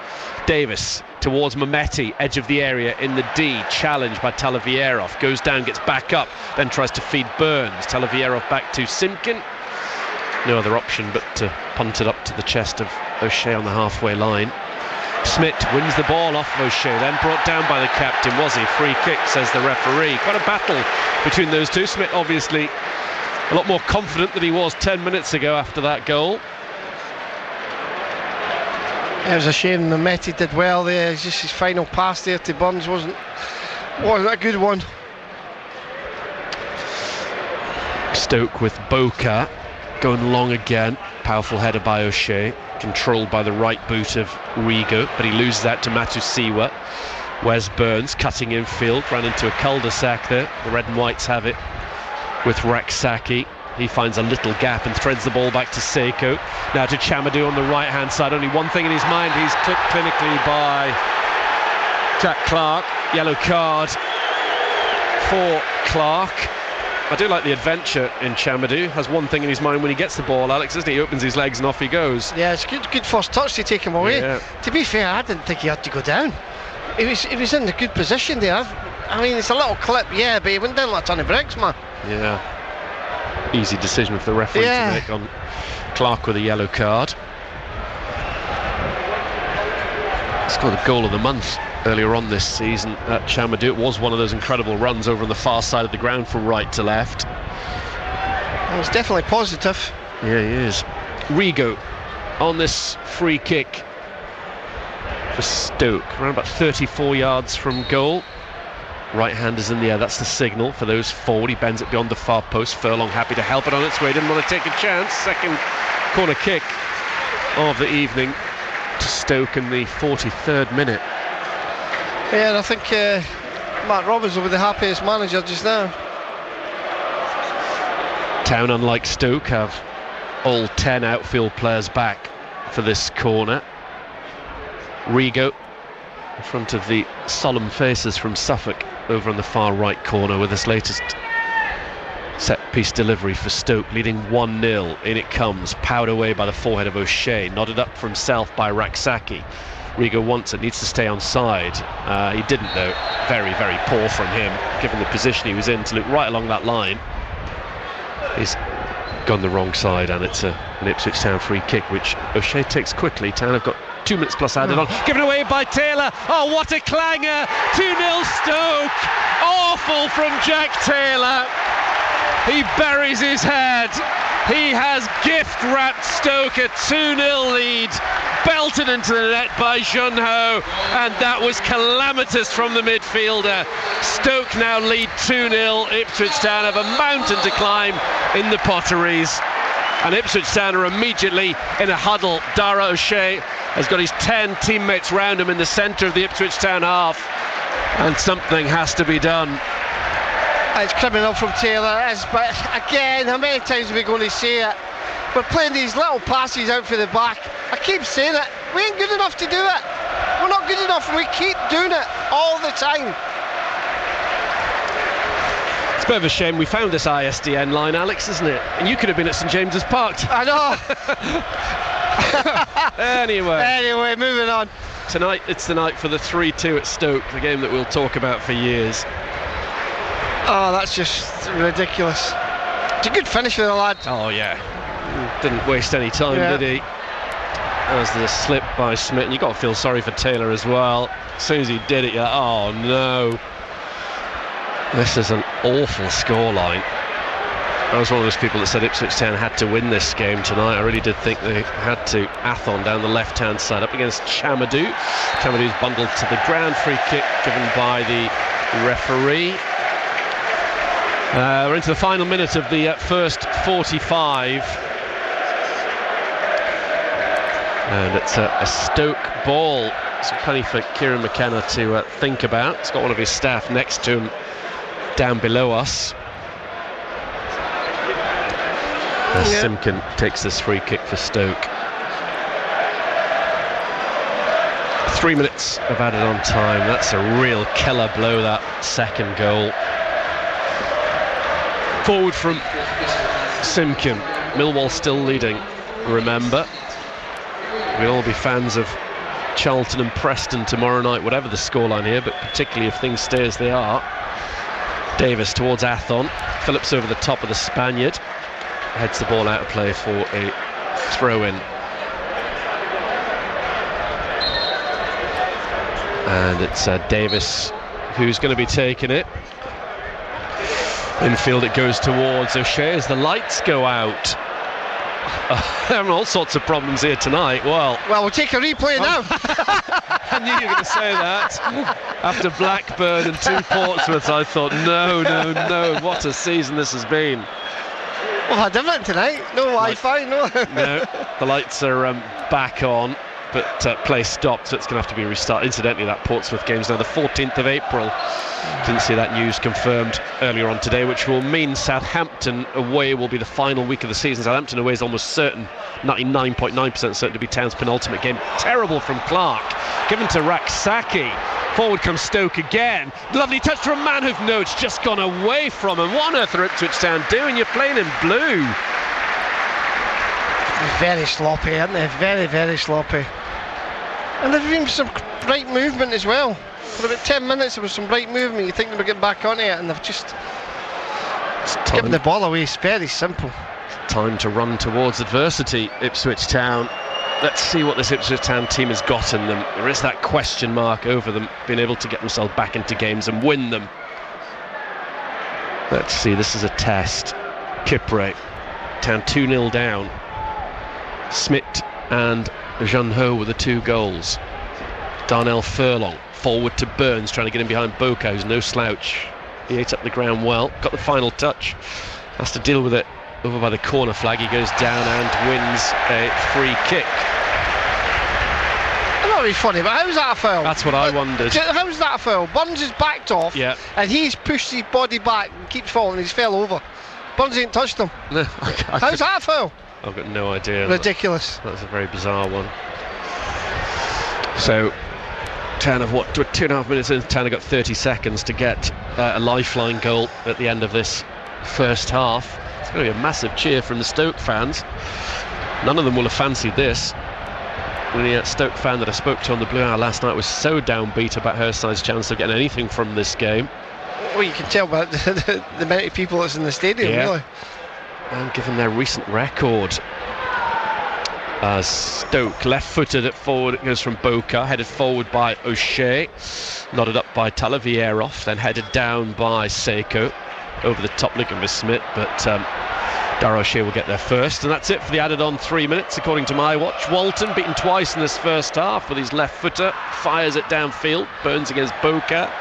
Davis towards Mehmeti, edge of the area in the D, challenged by Talavierov, goes down, gets back up, then tries to feed Burns. Talavierov back to Simkin. No other option but to punt it up to the chest of O'Shea on the halfway line. Smith wins the ball off of O'Shea, then brought down by the captain. Was he? Free kick, says the referee. Quite a battle between those two. Smith obviously a lot more confident than he was 10 minutes ago after that goal. It was a shame Mehmeti did well there. It's just his final pass there to Burns wasn't a good one. Stoke with Boca going long again. Powerful header by O'Shea, controlled by the right boot of Rigo, but he loses that to Matusiwa. Wes Burns cutting infield, ran into a cul-de-sac there. The red and whites have it with Raksaki. He finds a little gap and threads the ball back to Seiko. Now to Chamadou on the right hand side. Only one thing in his mind. He's clipped clinically by Jack Clark. Yellow card for Clark. I do like the adventure in Chamadou. Has one thing in his mind when he gets the ball, Alex, isn't he? He opens his legs and off he goes. Yeah, it's good first touch to take him away. Yeah. To be fair, I didn't think he had to go down. He was in a good position there. I mean, it's a little clip, yeah, but he went down like a ton of bricks, man. Yeah. Easy decision for the referee to make on Clark with a yellow card. Scored a goal of the month earlier on this season at Chamadou. It was one of those incredible runs over on the far side of the ground from right to left. It was definitely positive. Yeah, he is. Rigo on this free kick for Stoke, around about 34 yards from goal. Right-handers in the air, that's the signal for those forward. He bends it beyond the far post. Furlong happy to help it on its way, didn't want to take a chance. Second corner kick of the evening to Stoke in the 43rd minute. Yeah, and I think Matt Robbins will be the happiest manager just now. Town, unlike Stoke, have all 10 outfield players back for this corner. Rigo in front of the solemn faces from Suffolk over on the far right corner with this latest set-piece delivery for Stoke, leading 1-0. In it comes, powered away by the forehead of O'Shea, nodded up for himself by Raksaki. Rigo wants it, needs to stay on side. He didn't though. Very, very poor from him, given the position he was in, to look right along that line. He's gone the wrong side, and it's an Ipswich Town free kick, which O'Shea takes quickly. Town have got 2 minutes plus added on. Given away by Taylor. Oh, what a clanger! 2-0 Stoke. Awful from Jack Taylor. He buries his head. He has gift-wrapped Stoke a 2-0 lead. Belted into the net by Junho, and that was calamitous from the midfielder. Stoke now lead 2-0. Ipswich Town have a mountain to climb in the Potteries, and Ipswich Town are immediately in a huddle. Dara O'Shea has got his 10 teammates round him in the centre of the Ipswich Town half, and something has to be done. It's criminal from Taylor, but again, how many times are we going to say it? We're playing these little passes out for the back. I keep saying it, we ain't good enough to do it. We're not good enough, and we keep doing it all the time. It's a bit of a shame we found this ISDN line, Alex, isn't it? And you could have been at St James's Park. I know. Anyway, moving on. Tonight it's the night for the 3-2 at Stoke, the game that we'll talk about for years. Oh, that's just ridiculous. It's a good finish for the lad. Oh yeah, didn't waste any time, did he? As the slip by Smith, and you've got to feel sorry for Taylor as well. As soon as he did it, you're like, oh no. This is an awful scoreline. I was one of those people that said Ipswich Town had to win this game tonight. I really did think they had to. Athon down the left-hand side up against Chamadou. Chamadou's bundled to the ground. Free kick given by the referee. We're into the final minute of the first 45. And it's a Stoke ball. So plenty for Kieran McKenna to think about. He's got one of his staff next to him down below us. Simpkin takes this free kick for Stoke. 3 minutes of added on time. That's a real killer blow, that second goal. Forward from Simpkin. Millwall still leading, remember. We'll all be fans of Charlton and Preston tomorrow night, whatever the scoreline here, but particularly if things stay as they are. Davis towards Athon. Phillips over the top of the Spaniard. Heads the ball out of play for a throw-in. And it's Davis who's going to be taking it. Infield it goes towards O'Shea as the lights go out. Having all sorts of problems here tonight. Well, we'll take a replay now. I knew you were going to say that. After Blackburn and 2 Portsmouths, I thought, no, what a season this has been. Well, I different tonight. No Wi-Fi, no. No, the lights are back on, but play stopped, so it's going to have to be restarted. Incidentally, that Portsmouth game's now the 14th of April. Didn't see that news confirmed earlier on today, which will mean Southampton away will be the final week of the season. Southampton away is almost certain, 99.9% certain to be Town's penultimate game. Terrible from Clark, given to Raksaki. Forward comes Stoke again. Lovely touch from Manhoef. No, it's just gone away from him. What on earth are Ipswich Town doing? You're playing in blue. Very sloppy, aren't they? Very, very sloppy. And there's been some bright movement as well. For about 10 minutes there was some bright movement. You think they were getting back on it, and they've just given the ball away. It's very simple. Time to run towards adversity, Ipswich Town. Let's see what this Ipswich Town team has got in them. There is that question mark over them being able to get themselves back into games and win them. Let's see, this is a test. Kipre, Town 2-0 down. Smith and Jean Ho with the 2 goals. Darnell Furlong forward to Burns, trying to get in behind Boca, who's no slouch. He ate up the ground well, got the final touch, has to deal with it over by the corner flag. He goes down and wins a free kick. Not really funny, but how's that a foul? That's what I wondered. How's that a foul? Burns is backed off, and he's pushed his body back and keeps falling. He's fell over. Burns ain't touched him. No, how's that a foul? I've got no idea. Ridiculous. That's a very bizarre one. So Town have 2.5 minutes in. Town have got 30 seconds to get a lifeline goal at the end of this first half. It's going to be a massive cheer from the Stoke fans. None of them will have fancied this. The Stoke fan that I spoke to on the Blue Hour last night was so downbeat about her side's chance of getting anything from this game. Well, you can tell by the amount of people that's in the stadium, really. And given their recent record, Stoke left-footed at forward, it goes from Boca, headed forward by O'Shea, nodded up by Talavierov, then headed down by Seiko, over the top looking with Smith, but Dara O'Shea will get there first, and that's it for the added-on 3 minutes, according to my watch. Walton beaten twice in this first half with his left-footer, fires it downfield, Burns against Boca,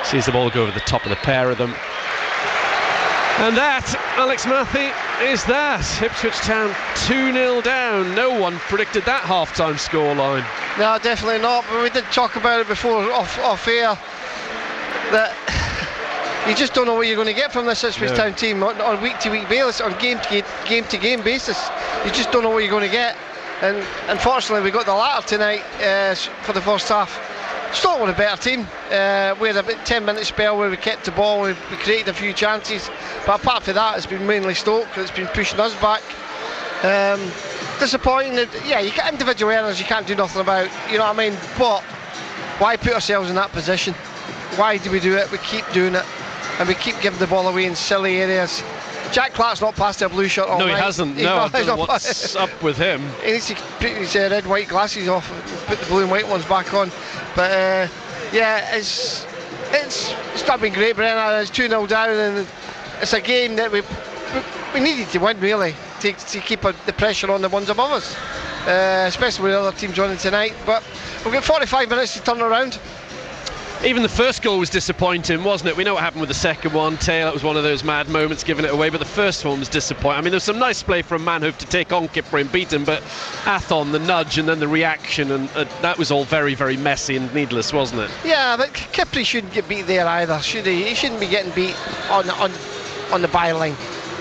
sees the ball go over the top of the pair of them. And that, Alex Matthey, is that. Ipswich Town 2-0 down. No one predicted that half-time scoreline. No, definitely not, but we did talk about it before off air, that you just don't know what you're going to get from this Ipswich Town team on week-to-week basis, on game-to-game basis. You just don't know what you're going to get, and unfortunately we got the latter tonight for the first half. Stoke were a better team. We had a 10-minute spell where we kept the ball, we created a few chances, but apart from that, it's been mainly Stoke that's been pushing us back. Disappointing. You get individual errors you can't do nothing about, you know what I mean, but why put ourselves in that position? Why do we do it? We keep doing it. and we keep giving the ball away in silly areas. Jack Clark's not passed a blue shirt all night. No, he hasn't. I don't know what's up with him. He needs to put his red, white glasses off and put the blue and white ones back on. But it's not been great, Brenna. It's 2-0 down, and it's a game that we needed to win, really, to keep the pressure on the ones above us, especially with the other teams running tonight. But we've got 45 minutes to turn around. Even the first goal was disappointing, wasn't it? We know what happened with the second one. Taylor, it was one of those mad moments, giving it away, but the first one was disappointing. I mean, there was some nice play from Manhoof to take on Kipper and beat him, but Athon, the nudge and then the reaction, and that was all very, very messy and needless, wasn't it? Yeah, but Kipper shouldn't get beat there either, should he? He shouldn't be getting beat on the byline.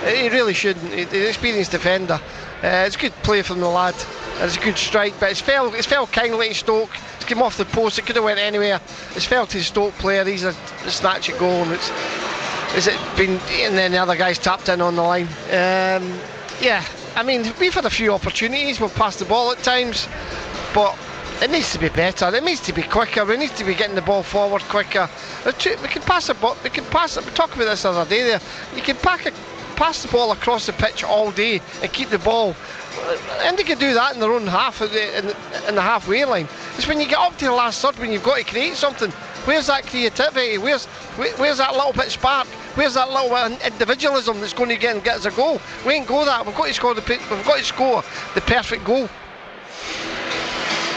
He really shouldn't. He's an experienced defender. It's good play from the lad. It's a good strike, but it's fell kindly to Stoke. It's come off the post. It could have went anywhere. It's fell to the Stoke player. He's a snatch at goal, and and then the other guys tapped in on the line. I mean, we've had a few opportunities. We've passed the ball at times, but it needs to be better. It needs to be quicker. We need to be getting the ball forward quicker. We can pass it. We talked about this the other day. There, you can pass the ball across the pitch all day and keep the ball, and they can do that in their own half in the halfway line. It's when you get up to the last third when you've got to create something. Where's that creativity? Where's that little bit spark? Where's that little bit of individualism that's going to get us a goal? We ain't got that. We've got to score the perfect goal.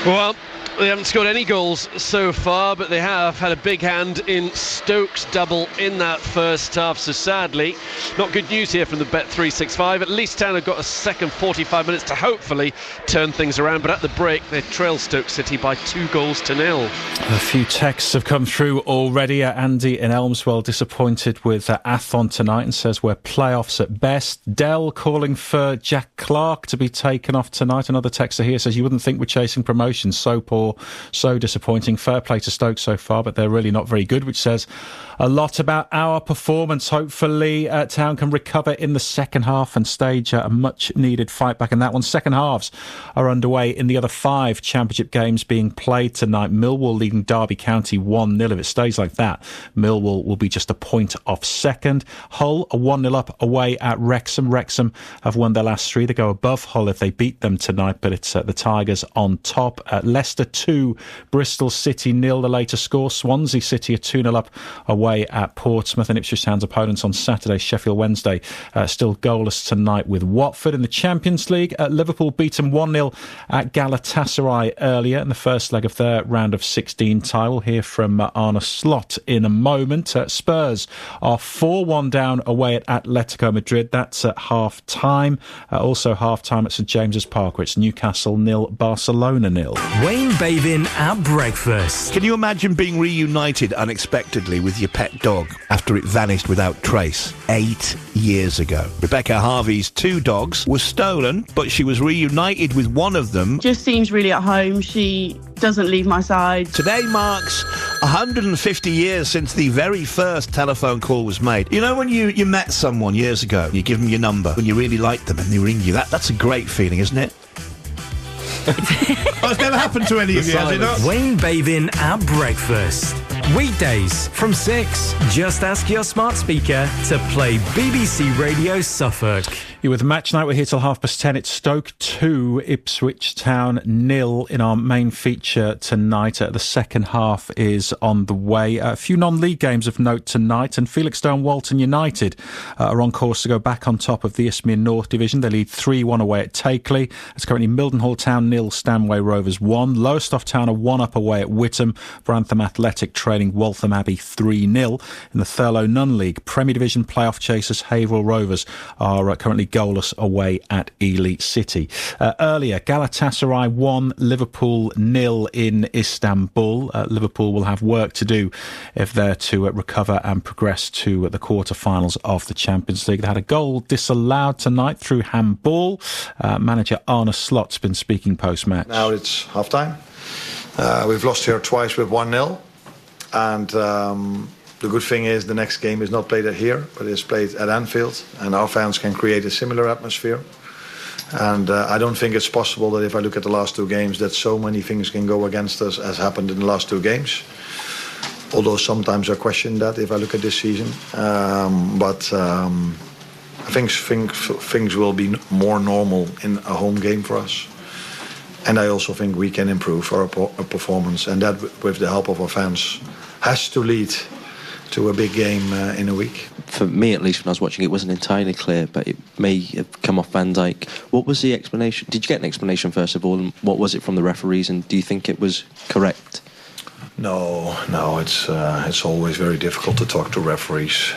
Well, they haven't scored any goals so far, but they have had a big hand in Stoke's double in that first half. So sadly, not good news here from the Bet365. At least Town have got a second 45 minutes to hopefully turn things around. But at the break, they trail Stoke City by 2-0. A few texts have come through already. Andy in Elmswell disappointed with Athon tonight and says we're playoffs at best. Dell calling for Jack Clark to be taken off tonight. Another texter here says you wouldn't think we're chasing promotion. So poor, so disappointing. Fair play to Stoke so far, but they're really not very good, which says a lot about our performance. Hopefully Town can recover in the second half and stage a much needed fight back in that one. Second halves are underway in the other 5 championship games being played tonight. Millwall leading Derby County 1-0. If it stays like that, Millwall will be just a point off second. Hull are 1-0 up away at Wrexham. Wrexham have won their last 3. They go above Hull if they beat them tonight, but it's the Tigers on top. Leicester 2, Bristol City 0, the later score. Swansea City are 2-0 up away at Portsmouth, and Ipswich Town's opponents on Saturday, Sheffield Wednesday, still goalless tonight with Watford. In the Champions League, Liverpool beaten 1-0 at Galatasaray earlier in the first leg of their round of 16 tie. We'll hear from Arne Slot in a moment. Spurs are 4-1 down away at Atletico Madrid. That's at half time. Also half time at St James's Park, where it's Newcastle 0, Barcelona 0. Wayne Bavin at breakfast. Can you imagine being reunited unexpectedly with your pet dog after it vanished without trace 8 years ago? Rebecca Harvey's 2 dogs were stolen, but she was reunited with one of them. Just seems really at home. She doesn't leave my side. Today marks 150 years since the very first telephone call was made. You know when you met someone years ago, you give them your number when you really liked them and they ring you, that's a great feeling, isn't it? Oh, it's never happened to any of you, has it not? Wayne Bavin at breakfast. Weekdays from 6. Just ask your smart speaker to play BBC Radio Suffolk. You're with Match Night. We're here till 10:30. It's Stoke 2, Ipswich Town 0 in our main feature tonight. The second half is on the way. A few non-league games of note tonight, and Felixstowe Walton United are on course to go back on top of the Isthmian North Division. They lead 3-1 away at Takeley. It's currently Mildenhall Town 0, Stanway Rovers 1. Lowestoft Town are 1 up away at Whittam. Brantham Athletic trailing Waltham Abbey 3-0. In the Thurlow Non-League Premier Division playoff chasers Haverhill Rovers are currently goalless away at Ely City. Earlier, Galatasaray 1, Liverpool 0 in Istanbul. Liverpool will have work to do if they're to recover and progress to the quarter-finals of the Champions League. They had a goal disallowed tonight through handball. Manager Arne Slot's been speaking post-match. Now it's half-time. We've lost here twice with 1-0. And the good thing is the next game is not played at here, but it's played at Anfield, and our fans can create a similar atmosphere. And I don't think it's possible that if I look at the last 2 games that so many things can go against us as happened in the last 2 games. although sometimes I question that if I look at this season. But I think things will be more normal in a home game for us. And I also think we can improve our performance, and that, with the help of our fans, has to lead to a big game in a week. For me, at least, when I was watching, it wasn't entirely clear, but it may have come off Van Dijk. What was the explanation? Did you get an explanation, first of all, and what was it from the referees, and do you think it was correct? No, it's always very difficult to talk to referees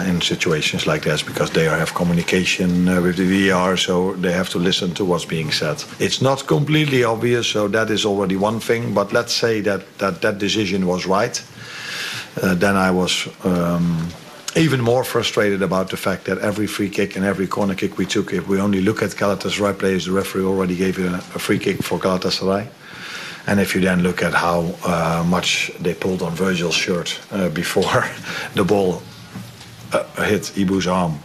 in situations like this, because they have communication with the VAR, so they have to listen to what's being said. It's not completely obvious, so that is already one thing, but let's say that decision was right. Then I was even more frustrated about the fact that every free kick and every corner kick we took, if we only look at Galatasaray players, the referee already gave a free kick for Galatasaray. And if you then look at how much they pulled on Virgil's shirt before the ball hit Ibu's arm,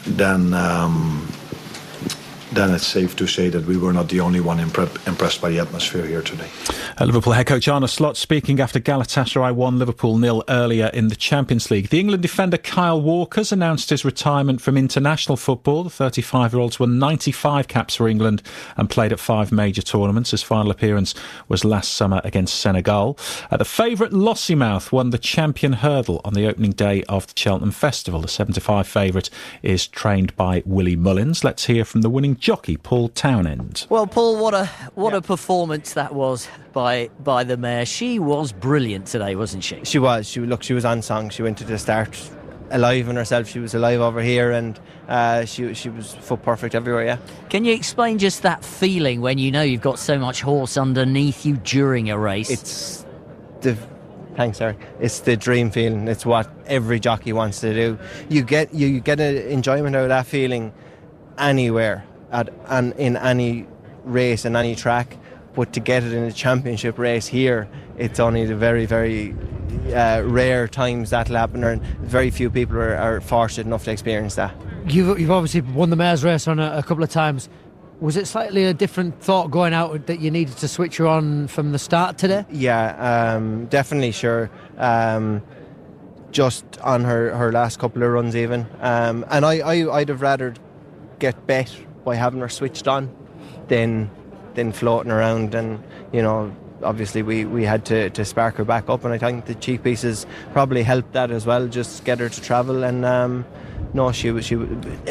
then it's safe to say that we were not the only one impressed by the atmosphere here today. Liverpool head coach Arne Slot speaking after Galatasaray won Liverpool 0 earlier in the Champions League. The England defender Kyle Walker's announced his retirement from international football. The 35-year-old's won 95 caps for England and played at 5 major tournaments. His final appearance was last summer against Senegal. The favourite Lossiemouth won the champion hurdle on the opening day of the Cheltenham Festival. The 75 favourite is trained by Willie Mullins. Let's hear from the winning jockey Paul Townend. Well, Paul, what a performance that was by the mare. She was brilliant today, wasn't she? She was. She was on song. She went to the start alive in herself. She was alive over here, and she was foot perfect everywhere. Yeah. Can you explain just that feeling when you know you've got so much horse underneath you during a race? Thanks, Eric. It's the dream feeling. It's what every jockey wants to do. You get an enjoyment out of that feeling anywhere. And in any race and any track, but to get it in a championship race here, it's only the very, very rare times that'll happen, and very few people are fortunate enough to experience that. You've obviously won the mares race on a couple of times. Was it slightly a different thought going out that you needed to switch her on from the start today? Yeah, definitely, sure. Just on her last couple of runs even. And I'd have rather get bet by having her switched on than floating around, and obviously we had to spark her back up, and I think the cheek pieces probably helped that as well, just get her to travel. And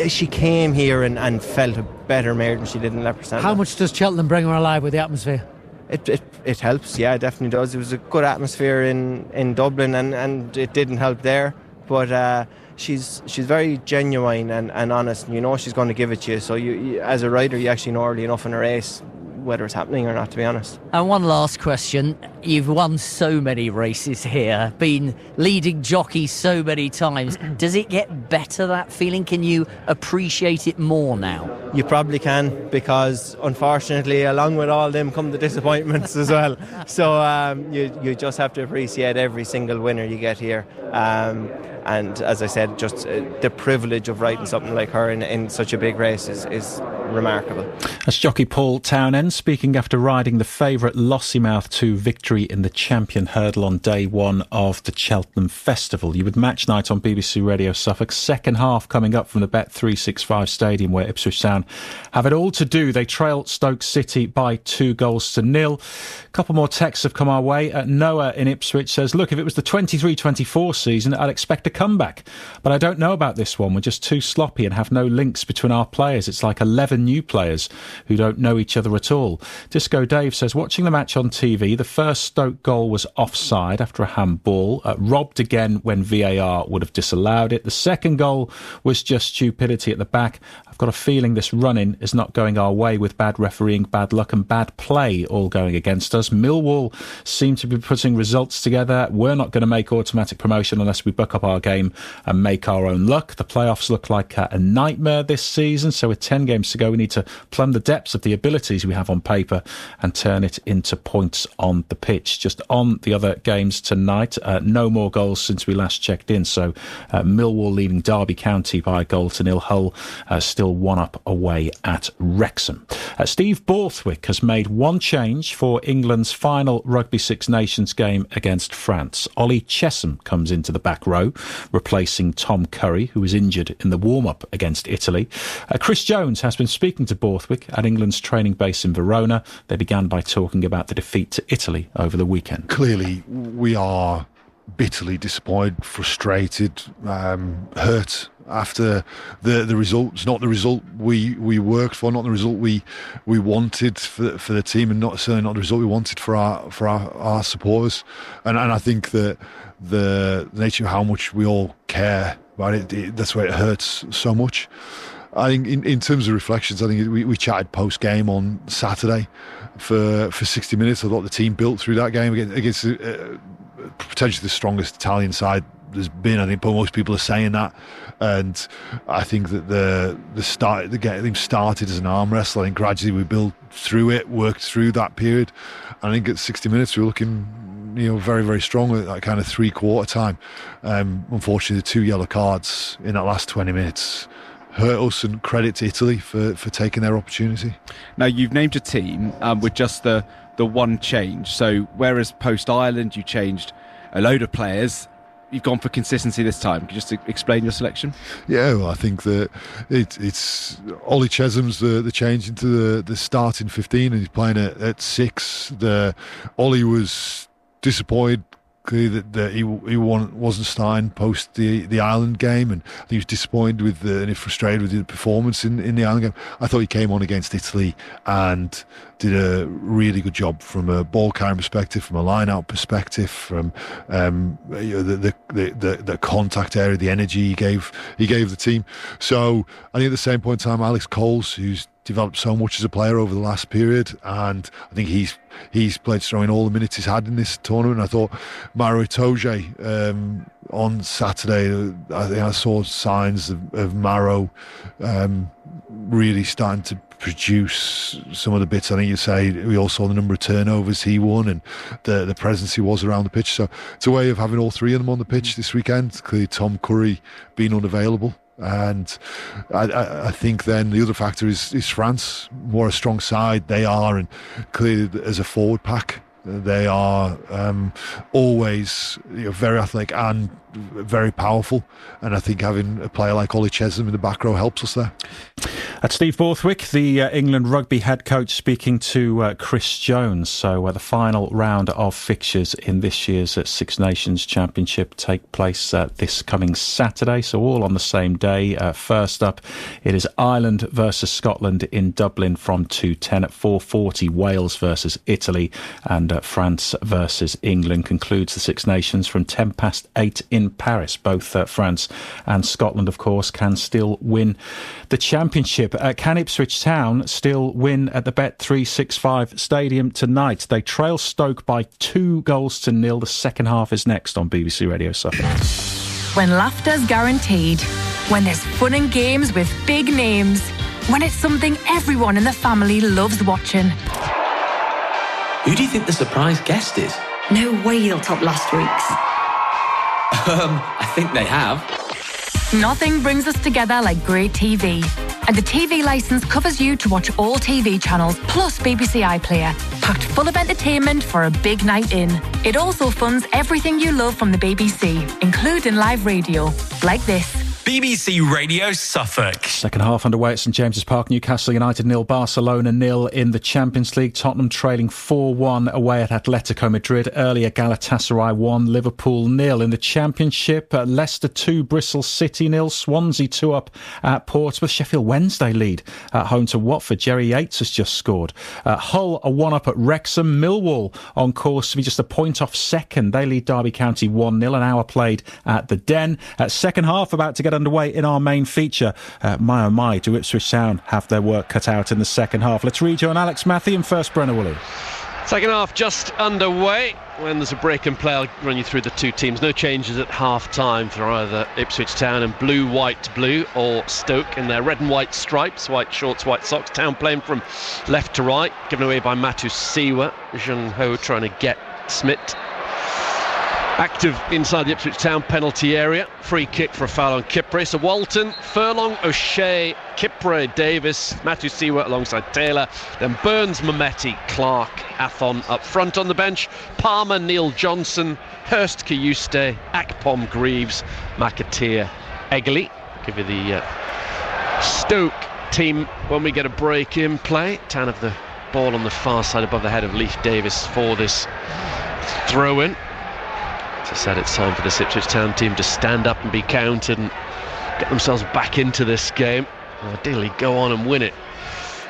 she came here and felt a better mare than she did in Leopardstown. How much does Cheltenham bring her alive with the atmosphere? It helps, yeah, it definitely does. It was a good atmosphere in Dublin, and it didn't help there, but she's very genuine and honest, and she's going to give it to you. So you as a rider, you actually know early enough in a race whether it's happening or not, to be honest. And one last question. You've won so many races here, been leading jockey so many times. Does it get better, that feeling? Can you appreciate it more now? You probably can, because unfortunately along with all them come the disappointments as well. So you just have to appreciate every single winner you get here. And as I said, just the privilege of riding something like her in such a big race is remarkable. That's jockey Paul Townend speaking after riding the favourite Lossiemouth to victory in the champion hurdle on day one of the Cheltenham Festival. You with Match Night on BBC Radio Suffolk. Second half coming up from the Bet365 Stadium, where Ipswich Town have it all to do. They trail Stoke City by 2-0. A couple more texts have come our way. Noah in Ipswich says, look, if it was the 23-24 season, I'd expect a comeback. But I don't know about this one. We're just too sloppy and have no links between our players. It's like 11 new players who don't know each other at all. Disco Dave says, watching the match on TV, the first Stoke goal was offside after a handball, robbed again when VAR would have disallowed it. The second goal was just stupidity at the back. I've got a feeling this run-in is not going our way, with bad refereeing, bad luck and bad play all going against us. Millwall seem to be putting results together. We're not going to make automatic promotion unless we buck up our game and make our own luck. The playoffs look like a nightmare this season, so with 10 games to go go. We need to plumb the depths of the abilities we have on paper and turn it into points on the pitch. Just on the other games tonight, no more goals since we last checked in. So Millwall leading Derby County by a 0-0. Hull still 1-up away at Wrexham. Steve Borthwick has made one change for England's final Rugby Six Nations game against France. Ollie Chesham comes into the back row, replacing Tom Curry, who was injured in the warm-up against Italy. Chris Jones has been speaking to Borthwick at England's training base in Verona. They began by talking about the defeat to Italy over the weekend. Clearly, we are bitterly disappointed, frustrated, hurt after the result. It's not the result we worked for, not the result we wanted for the team, and certainly not the result we wanted for our supporters. And I think that the nature of how much we all care about it, that's why it hurts so much. I think in terms of reflections, I think we chatted post-game on Saturday for 60 minutes. I thought the team built through that game against potentially the strongest Italian side there's been. I think most people are saying that, and I think that the game started as an arm wrestle. I think gradually we built through it, worked through that period. I think at 60 minutes we were looking, very, very strong at that kind of three-quarter time. Unfortunately, the 2 yellow cards in that last 20 minutes hurt us, and credit to Italy for taking their opportunity. Now, you've named a team with just the one change. So whereas post-Ireland you changed a load of players, you've gone for consistency this time. Can you just explain your selection? Yeah, well, I think that it's Ollie Chesham's the change into the starting 15, and he's playing at 6. Ollie was disappointed clearly that he wasn't starting post the Ireland game, and he was disappointed and frustrated with the performance in the Ireland game. I thought he came on against Italy and did a really good job from a ball carrying perspective, from a line out perspective, from the contact area, the energy he gave the team. So I think at the same point in time, Alex Coles, who's developed so much as a player over the last period, and I think he's played strong in all the minutes he's had in this tournament. I thought Maro Itoje on Saturday, I think I saw signs of Maro really starting to produce some of the bits. I think you say we all saw the number of turnovers he won and the presence he was around the pitch. So it's a way of having all three of them on the pitch this weekend. Clearly Tom Curry being unavailable. And I think then the other factor is France, more a strong side they are, and clearly as a forward pack they are always very athletic and very powerful, and I think having a player like Ollie Chesham in the back row helps us there. That's Steve Borthwick, the England rugby head coach, speaking to Chris Jones. So the final round of fixtures in this year's Six Nations Championship take place this coming Saturday, so all on the same day. First up, it is Ireland versus Scotland in Dublin from 2:10. At 4:40, Wales versus Italy, and France versus England concludes the Six Nations from 8:10 in Paris. Both France and Scotland, of course, can still win the championship. Can Ipswich Town still win at the Bet365 Stadium tonight? They trail Stoke by 2-0. The second half is next on BBC Radio Suffolk. When laughter's guaranteed, when there's fun and games with big names, when it's something everyone in the family loves watching. Who do you think the surprise guest is? No way he'll top last week's. I think they have. Nothing brings us together like great TV. And the TV licence covers you to watch all TV channels, plus BBC iPlayer. Packed full of entertainment for a big night in. It also funds everything you love from the BBC, including live radio. Like this. BBC Radio Suffolk. Second half underway at St James's Park. Newcastle United 0, Barcelona 0 in the Champions League. Tottenham trailing 4-1 away at Atletico Madrid. Earlier, Galatasaray 1, Liverpool 0 in the Championship. Leicester 2, Bristol City 0, Swansea 2 up at Portsmouth. Sheffield Wednesday lead at home to Watford. Jerry Yates has just scored. Hull a 1 up at Wrexham. Millwall on course to be just a point off second. They lead Derby County 1-0. An hour played at the Den. Second half about to get underway in our main feature. My oh my, do Ipswich Town have their work cut out in the second half? Let's rejoin Alex Matthew and first Brenner Woolley. Second half just underway. when there's a break in play, I'll run you through the two teams. No changes at half-time for either Ipswich Town in blue, white, blue, or Stoke in their red and white stripes, white shorts, white socks. Town playing from left to right, given away by Matu Siwa. Jung Ho trying to get Smith. Active inside the Ipswich Town penalty area. Free kick for a foul on Kipre. So Walton, Furlong, O'Shea, Kipre, Davis, Matu Siwa alongside Taylor. Then Burns, Mehmeti, Clark, Athon up front on the bench. Palmer, Neil Johnson, Hurst, Kiyuste, Akpom, Greaves, McAteer, Egley. Give you the Stoke team when we get a break in play. Town have the ball on the far side above the head of Leif Davis for this throw-in. As I said, it's time for the Ipswich Town team to stand up and be counted and get themselves back into this game. Ideally go on and win it.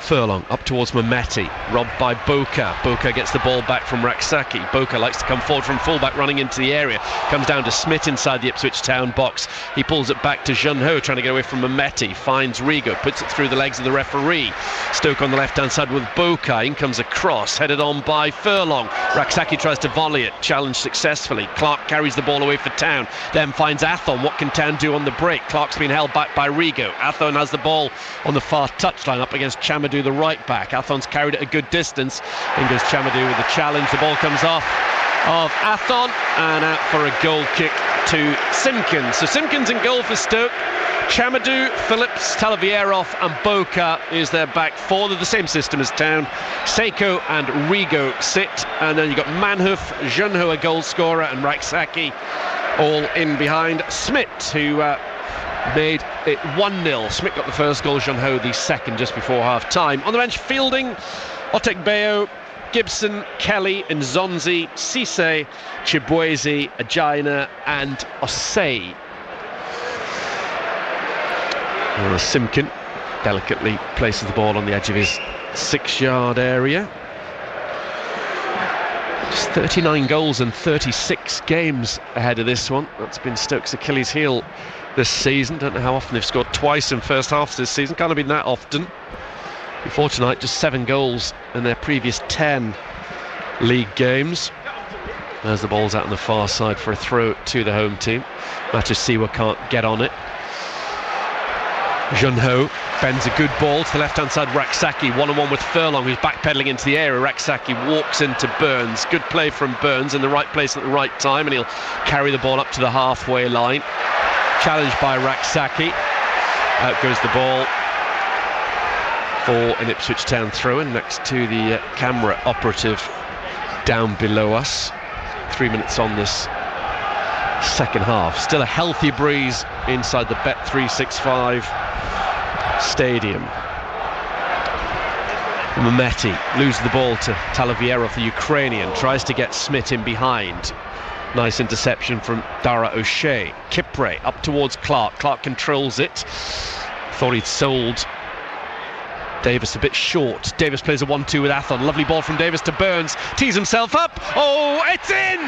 Furlong up towards Mehmeti, robbed by Boka. Boka gets the ball back from Raksaki. Boka likes to come forward from fullback, running into the area. Comes down to Smith inside the Ipswich Town box. He pulls it back to Jun Ho, trying to get away from Mehmeti. Finds Rigo, puts it through the legs of the referee. Stoke on the left-hand side with Boka. In comes a cross, headed on by Furlong. Raksaki tries to volley it, challenged successfully. Clark carries the ball away for Town, then finds Athon. What can Town do on the break? Clark's been held back by Rigo. Athon has the ball on the far touchline up against Chamadou, the right back. Athon's carried it a good distance. In goes Chamadou with the challenge. The ball comes off of Athon and out for a goal kick to Simpkins. So Simpkins in goal for Stoke. Chamadou, Phillips, Talavierov and Boka is their back four. They're the same system as Town. Seiko and Rigo sit, and then you've got Manhoof, Junho a goal scorer, and Raksaki all in behind. Smith, who made it 1-0. Smith got the first goal, Junho the second just before half-time. On the bench, Fielding, Otekbeo, Gibson, Kelly, Nzonzi, Cisse, Chibueze, Ajaina and Osei. Simkin delicately places the ball on the edge of his 6-yard area. Just 39 goals and 36 games ahead of this one. That's been Stoke's Achilles heel this season. Don't know how often they've scored twice in first halves this season. Can't have been that often. Before tonight, just 7 goals in their previous 10 league games. There's the ball's out on the far side for a throw to the home team. Matasiwa can't get on it. Junho bends a good ball to the left-hand side. Raksaki one-on-one with Furlong, who's backpedaling into the area. Raksaki walks into Burns. Good play from Burns, in the right place at the right time, and he'll carry the ball up to the halfway line. Challenged by Raksaki. Out goes the ball for an Ipswich Town throw-in next to the camera operative down below us. 3 minutes on this second half. Still a healthy breeze inside the Bet365 stadium. Mehmeti loses the ball to Talavierov, the Ukrainian, tries to get Smith in behind. Nice interception from Dara O'Shea. Kipre up towards Clark. Clark controls it. Thought he'd sold Davis a bit short. Davis plays a 1-2 with Athon. Lovely ball from Davis to Burns. Tees himself up. Oh, it's in!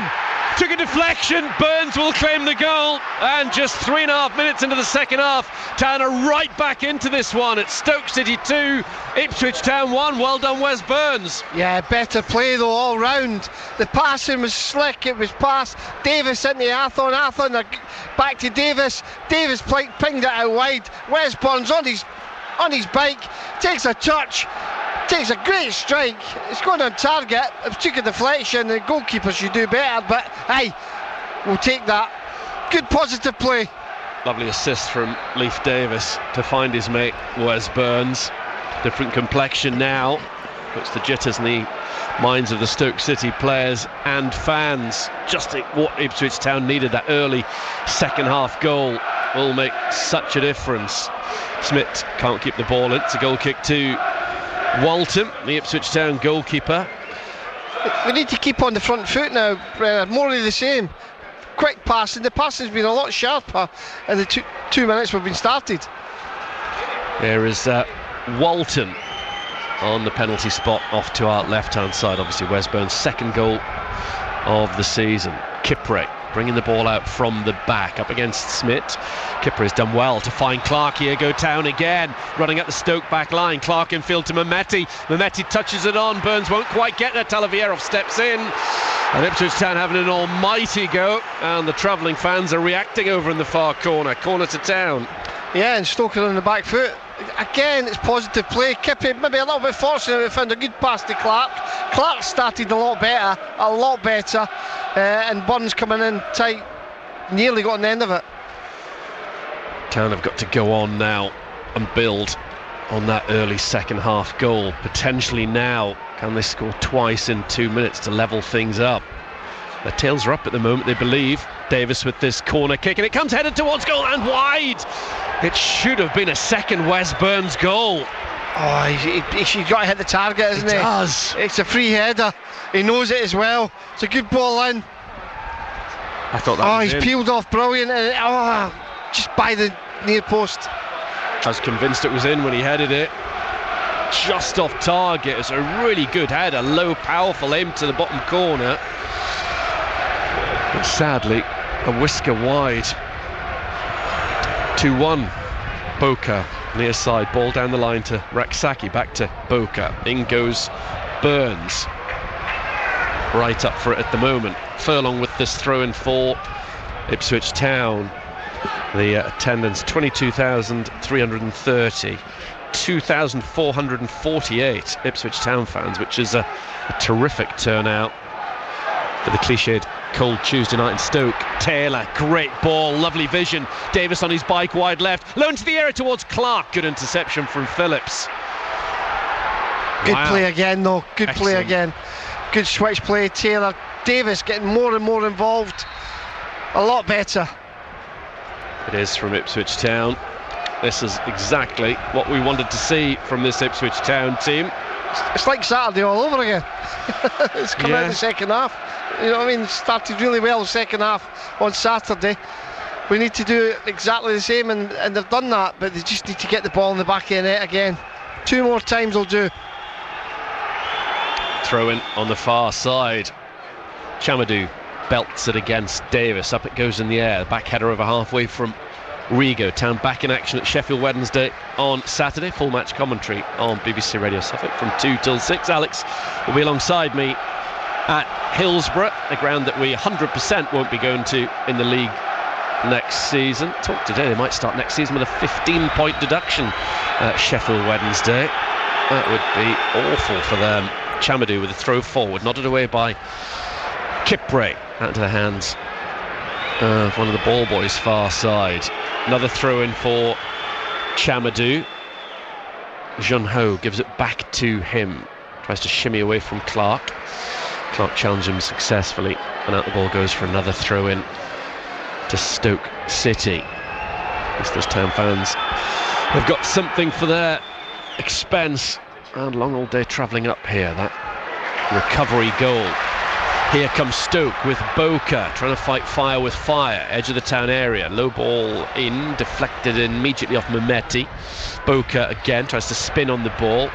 Took a deflection. Burns will claim the goal. And just 3.5 minutes into the second half, Town are right back into this one. It's Stoke City 2, Ipswich Town 1. Well done, Wes Burns. Yeah, better play though all round. The passing was slick. It was past Davis into Athon. Athon back to Davis. Davis pinged it out wide. Wes Burns on his bike, takes a touch, takes a great strike. It's going on target. It took a deflection. The goalkeeper should do better, but hey, we'll take that. Good positive play. Lovely assist from Leif Davis to find his mate Wes Burns. Different complexion now. Puts the jitters in the minds of the Stoke City players and fans. Just what Ipswich Town needed, that early second half goal, will make such a difference. Smith can't keep the ball in. It's a goal kick to Walton, the Ipswich Town goalkeeper. We need to keep on the front foot now, more of the same. Quick passing. The passing's been a lot sharper in the two minutes we've been started. There is Walton on the penalty spot off to our left-hand side. Obviously Wes Burns' second goal of the season. Kipre bringing the ball out from the back, up against Smith. Kipper has done well to find Clark here, go down again, running at the Stoke back line. Clark infield to Mehmeti. Mehmeti touches it on, Burns won't quite get there, Talavierov steps in. And Ipswich Town having an almighty go, and the travelling fans are reacting over in the far corner to Town. Yeah, and Stoke on the back foot. Again, it's positive play. Kippy maybe a little bit fortunate, we found a good pass to Clark. Clark started a lot better, and Burns coming in tight, nearly got on the end of it. Town have got to go on now and build on that early second half goal. Potentially now, can they score twice in 2 minutes to level things up? Their tails are up at the moment, they believe. Davis with this corner kick, and it comes headed towards goal and wide. It should have been a second Wes Burns goal. Oh, he's got to hit the target, isn't he? He does. It's a free header. He knows it as well. It's a good ball in. I thought that was he's peeled off brilliant, and just by the near post. I was convinced it was in when he headed it. Just off target. It's a really good header, low, powerful aim to the bottom corner. But sadly, a whisker wide. 2-1. Boca near side, ball down the line to Raksaki, back to Boca. In goes Burns. Right up for it at the moment. Furlong with this throw in for Ipswich Town. The attendance 22,330. 2,448 Ipswich Town fans, which is a terrific turnout for the cliched cold Tuesday night in Stoke. Taylor, great ball, lovely vision. Davis on his bike wide left, low into the area towards Clark. Good interception from Phillips. Good play again though, good play again. Good switch play. Taylor, Davis getting more and more involved. A lot better. It is from Ipswich Town. This is exactly what we wanted to see from this Ipswich Town team. It's like Saturday all over again. It's come out in the second half. You know what I mean? Started really well the second half on Saturday. We need to do exactly the same, and they've done that, but they just need to get the ball in the back of the net again. 2 more times will do. Throw in on the far side. Chamadou belts it against Davis. Up it goes in the air. Back header over halfway from Rigo. Town back in action at Sheffield Wednesday on Saturday. Full match commentary on BBC Radio Suffolk from 2 till 6. Alex will be alongside me at Hillsborough, a ground that we 100% won't be going to in the league next season. Talk today, they might start next season with a 15-point deduction at Sheffield Wednesday. That would be awful for them. Chamadou with a throw forward, nodded away by Kipre, out into the hands of one of the ball boys far side. Another throw in for Chamadou. Jean Ho gives it back to him, tries to shimmy away from Clark. Clark challenged him successfully, and out the ball goes for another throw in to Stoke City. Those Town fans have got something for their expense, and long all day travelling up here. That recovery goal. Here comes Stoke with Boca trying to fight fire with fire. Edge of the Town area, low ball in, deflected immediately off Mehmeti. Boca again tries to spin on the ball.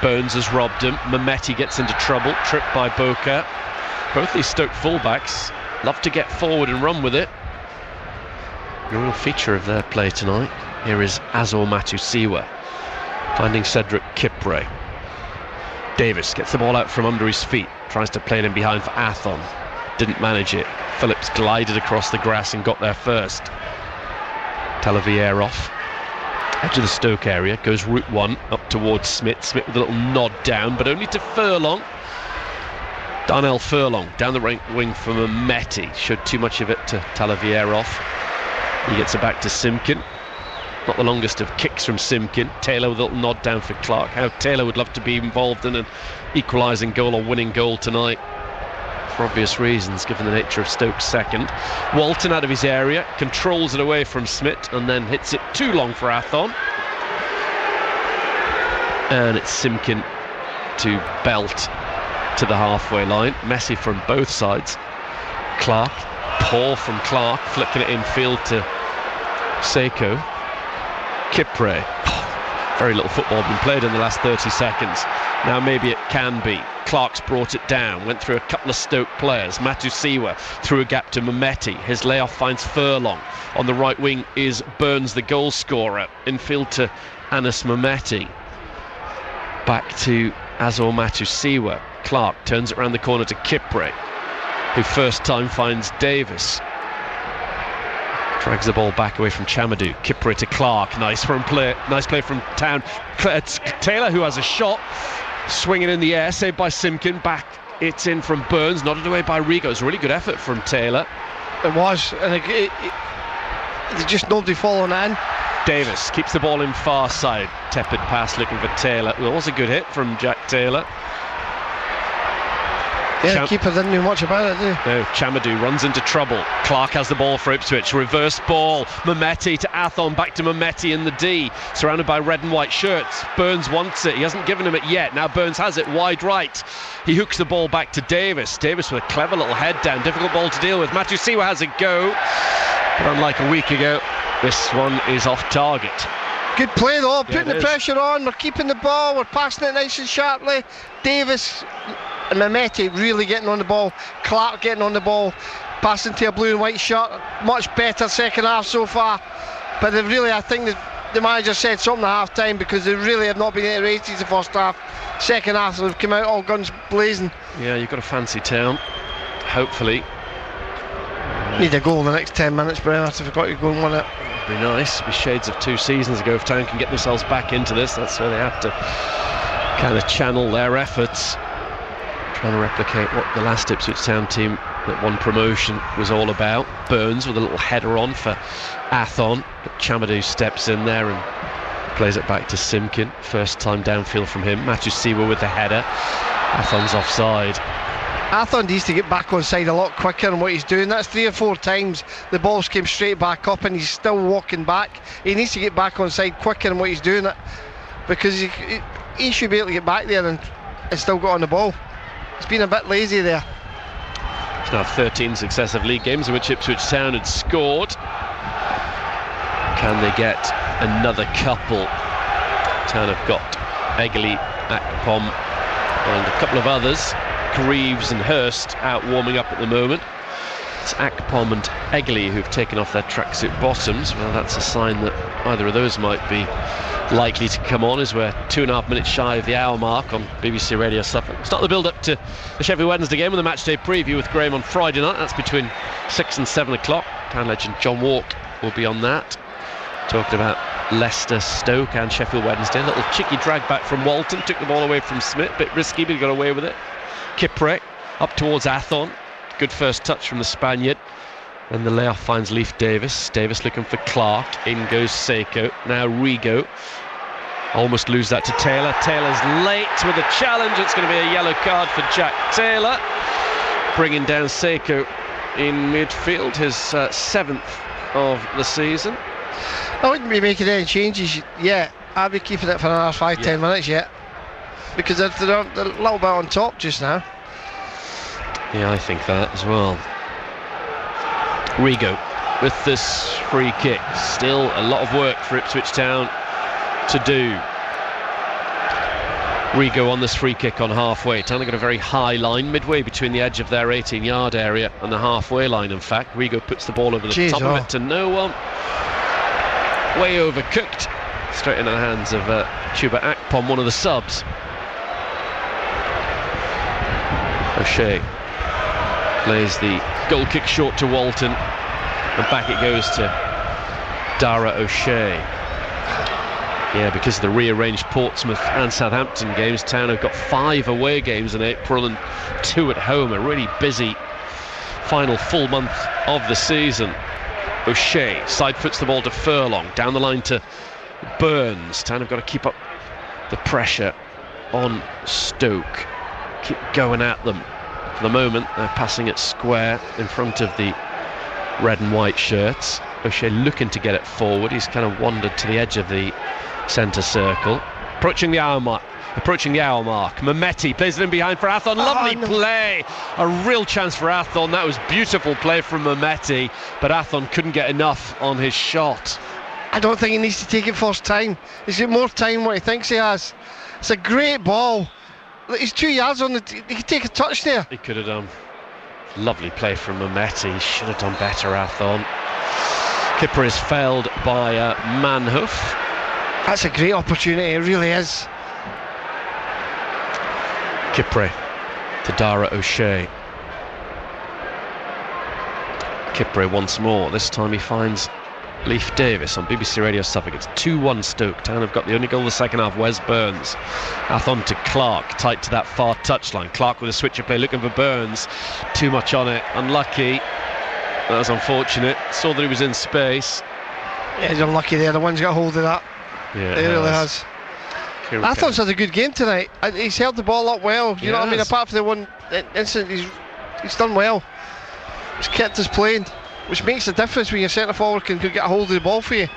Burns has robbed him. Mehmeti gets into trouble, tripped by Boca. Both these Stoke fullbacks love to get forward and run with it. A real feature of their play tonight. Here is Azor Matusiwa finding Cedric Kipre. Davis gets the ball out from under his feet, tries to play it in behind for Athon, didn't manage it. Phillips glided across the grass and got there first. Talavierov, edge of the Stoke area, goes route one up towards Smith. Smith with a little nod down, but only to Furlong. Darnell Furlong down the right wing for Mehmeti, showed too much of it to Talavierov. He gets it back to Simkin. Not the longest of kicks from Simkin. Taylor with a little nod down for Clark. How Taylor would love to be involved in an equalising goal or winning goal tonight, for obvious reasons, given the nature of Stoke's second. Walton out of his area, controls it away from Smith, and then hits it too long for Athon. And it's Simkin to belt to the halfway line. Messy from both sides. Clark, poor from Clark, flicking it infield to Seiko. Kipre, Very little football been played in the last 30 seconds. Now maybe it can be. Clark's brought it down, went through a couple of Stoke players. Matusiwa through a gap to Mehmeti. His layoff finds Furlong. On the right wing is Burns, the goal scorer. Infield to Anis Mehmeti. Back to Azor Matusiwa. Clark turns it around the corner to Kipre, who first time finds Davis. Drags the ball back away from Chamadou. Kipre to Clark. Nice play from Town. Taylor, who has a shot, swinging in the air, saved by Simpkin. Back it's in from Burns, nodded away by Rigo. It was a really good effort from Taylor. It was, and there's just nobody following in. Davis keeps the ball in far side. Tepid pass looking for Taylor. Well, it was a good hit from Jack Taylor. Yeah, the keeper didn't do much about it, did he? No, Chamadou runs into trouble. Clark has the ball for Ipswich. Reverse ball. Mehmeti to Athon. Back to Mehmeti in the D. Surrounded by red and white shirts. Burns wants it. He hasn't given him it yet. Now Burns has it wide right. He hooks the ball back to Davis. Davis with a clever little head down. Difficult ball to deal with. Matusiwa has a go. But unlike a week ago, this one is off target. Good play though. Putting the pressure on. We're keeping the ball. We're passing it nice and sharply. Davis and Mehmeti really getting on the ball. Clark getting on the ball, passing to a blue and white shirt. Much better second half so far. But they really, I think the manager said something at half time, because they really have not been at the races the first half. Second half they've come out all guns blazing. Yeah, you've got a fancy Town. Hopefully. Need a goal in the next 10 minutes, Brian. I forgot you go and win it. It'd be nice. It'd be shades of 2 seasons ago if Town can get themselves back into this. That's where they have to kind of channel their efforts, trying to replicate what the last Ipswich Town team that won promotion was all about. Burns with a little header on for Athon, but Chamadou steps in there and plays it back to Simpkin. First time downfield from him. Matusiwa with the header. Athon's offside. Athon needs to get back on side a lot quicker than what he's doing. That's 3 or 4 times the balls came straight back up and he's still walking back. He needs to get back on side quicker than what he's doing it, because he should be able to get back there and still got on the ball. He's been a bit lazy there. It's now 13 successive league games in which Ipswich Town had scored. Can they get another couple? Town have got Egley, Akpom and a couple of others. Greaves and Hurst out warming up at the moment. It's Akpom and Egley who've taken off their tracksuit bottoms. Well, that's a sign that either of those might be likely to come on, as we're 2.5 minutes shy of the hour mark on BBC Radio Suffolk. It's not the build-up to the Sheffield Wednesday game with the matchday preview with Graham on Friday night. That's between 6 and 7 o'clock. Town legend John Walk will be on that, talking about Leicester, Stoke and Sheffield Wednesday. A little cheeky drag back from Walton, took the ball away from Smith, bit risky but he got away with it. Kipre up towards Athon, good first touch from the Spaniard, and the layoff finds Leif Davis. Davis looking for Clark, in goes Seiko, now Rigo, almost lose that to Taylor. Taylor's late with a challenge. It's going to be a yellow card for Jack Taylor, bringing down Seiko in midfield, his 7th of the season. I wouldn't be making any changes yet. I'd be keeping it for another 5-10 minutes yet, because they're a little bit on top just now. Yeah, I think that as well. Rigo with this free kick. Still a lot of work for Ipswich Town to do. Rigo on this free kick on halfway. Town have got a very high line, midway between the edge of their 18-yard area and the halfway line, in fact. Rigo puts the ball over the top of it to no one. Way overcooked. Straight in the hands of Chuba Akpom, one of the subs. O'Shea plays the goal kick short to Walton, and back it goes to Dara O'Shea. Yeah, because of the rearranged Portsmouth and Southampton games, Town have got 5 away games in April and 2 at home. A really busy final full month of the season. O'Shea side foots the ball to Furlong, down the line to Burns. Town have got to keep up the pressure on Stoke, keep going at them. For the moment they're passing it square in front of the red and white shirts. O'Shea looking to get it forward. He's kind of wandered to the edge of the centre circle, approaching the hour mark. Mehmeti plays it in behind for Athon. Lovely play, a real chance for Athon. That was beautiful play from Mehmeti, but Athon couldn't get enough on his shot. I don't think he needs to take it first time. He's got more time than what he thinks he has. It's a great ball. He's 2 yards on the... He could take a touch there. He could have done. Lovely play from Mehmeti. He should have done better, Athon. Kipper is failed by Manhoof. That's a great opportunity, it really is. Kipre to Dara O'Shea. Kipre once more. This time he finds Leif Davis on BBC Radio Suffolk. It's 2-1 Stoke. Town have got the only goal of the second half. Wes Burns. Athon to Clark, tight to that far touchline. Clark with a switcher play looking for Burns. Too much on it. Unlucky. That was unfortunate. Saw that he was in space. Yeah, he's unlucky there. The one's got hold of that. Yeah, he really has. Athon's had a good game tonight. He's held the ball up well. You know what I mean? Apart from the one incident, he's done well. He's kept us playing, which makes a difference when your centre forward can get a hold of the ball for you.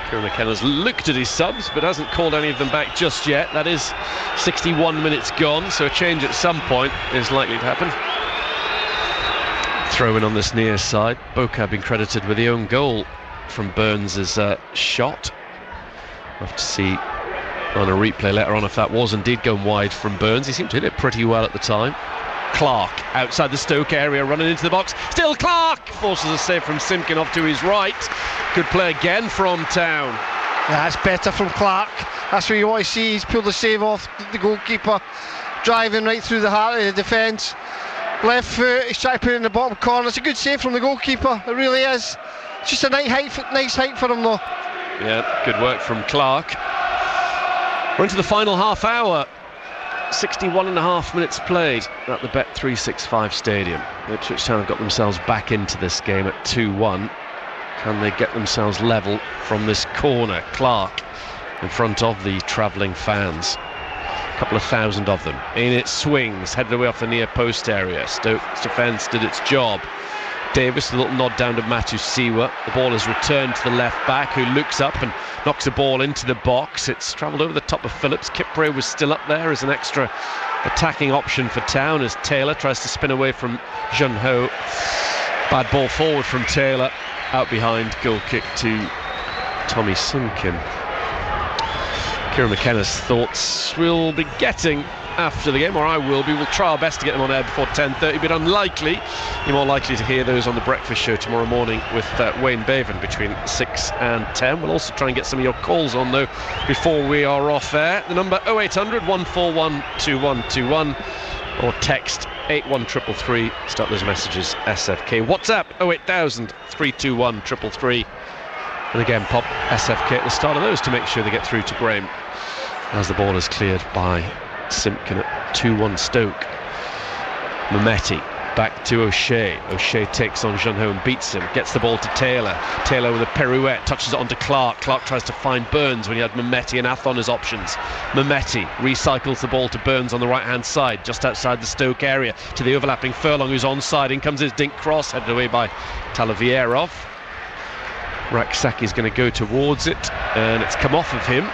Kieran McKenna's looked at his subs but hasn't called any of them back just yet. That is 61 minutes gone, so a change at some point is likely to happen. Throw in on this near side. Boca been credited with the own goal from Burns' shot. We'll have to see on a replay later on if that was indeed going wide from Burns. He seemed to hit it pretty well at the time. Clark outside the Stoke area, running into the box. Still Clark forces a save from Simpkin off to his right. Good play again from Town. That's better from Clark. That's what you want to see. He's pulled the save off the goalkeeper, driving right through the heart of the defence. Left foot, he's trying to put it in the bottom corner. It's a good save from the goalkeeper. It really is. It's just a nice height for him though. Yeah, good work from Clark. We're into the final half hour. 61.5 minutes played at the Bet365 Stadium. Ipswich Town have got themselves back into this game at 2-1. Can they get themselves level from this corner? Clark in front of the travelling fans. A couple of thousand of them. In it swings, headed away off the near post area. Stoke's defence did its job. Davis, a little nod down to Matu Siwa. The ball is returned to the left back, who looks up and knocks the ball into the box. It's travelled over the top of Phillips. Kipre was still up there as an extra attacking option for Town as Taylor tries to spin away from Jun Ho. Bad ball forward from Taylor. Out behind, goal kick to Tommy Simkin. Kieran McKenna's thoughts we'll be getting after the game, or I will be. We'll try our best to get them on air before 10:30, but unlikely. You're more likely to hear those on the breakfast show tomorrow morning with Wayne Bevan between 6 and 10. We'll also try and get some of your calls on though before we are off air. The number 0800 141 2121 or text 81333. Start those messages SFK. WhatsApp 08000 321 333. And again, pop SFK at the start of those to make sure they get through to Graham as the ball is cleared by Simpkin at 2-1 Stoke. Mehmeti back to O'Shea. O'Shea takes on Junho and beats him. Gets the ball to Taylor. Taylor with a pirouette touches it onto Clark. Clark tries to find Burns when he had Mehmeti and Athon as options. Mehmeti recycles the ball to Burns on the right hand side, just outside the Stoke area, to the overlapping Furlong, who's onside. In comes his dink cross, headed away by Talavierov. Raksaki's going to go towards it, and it's come off of him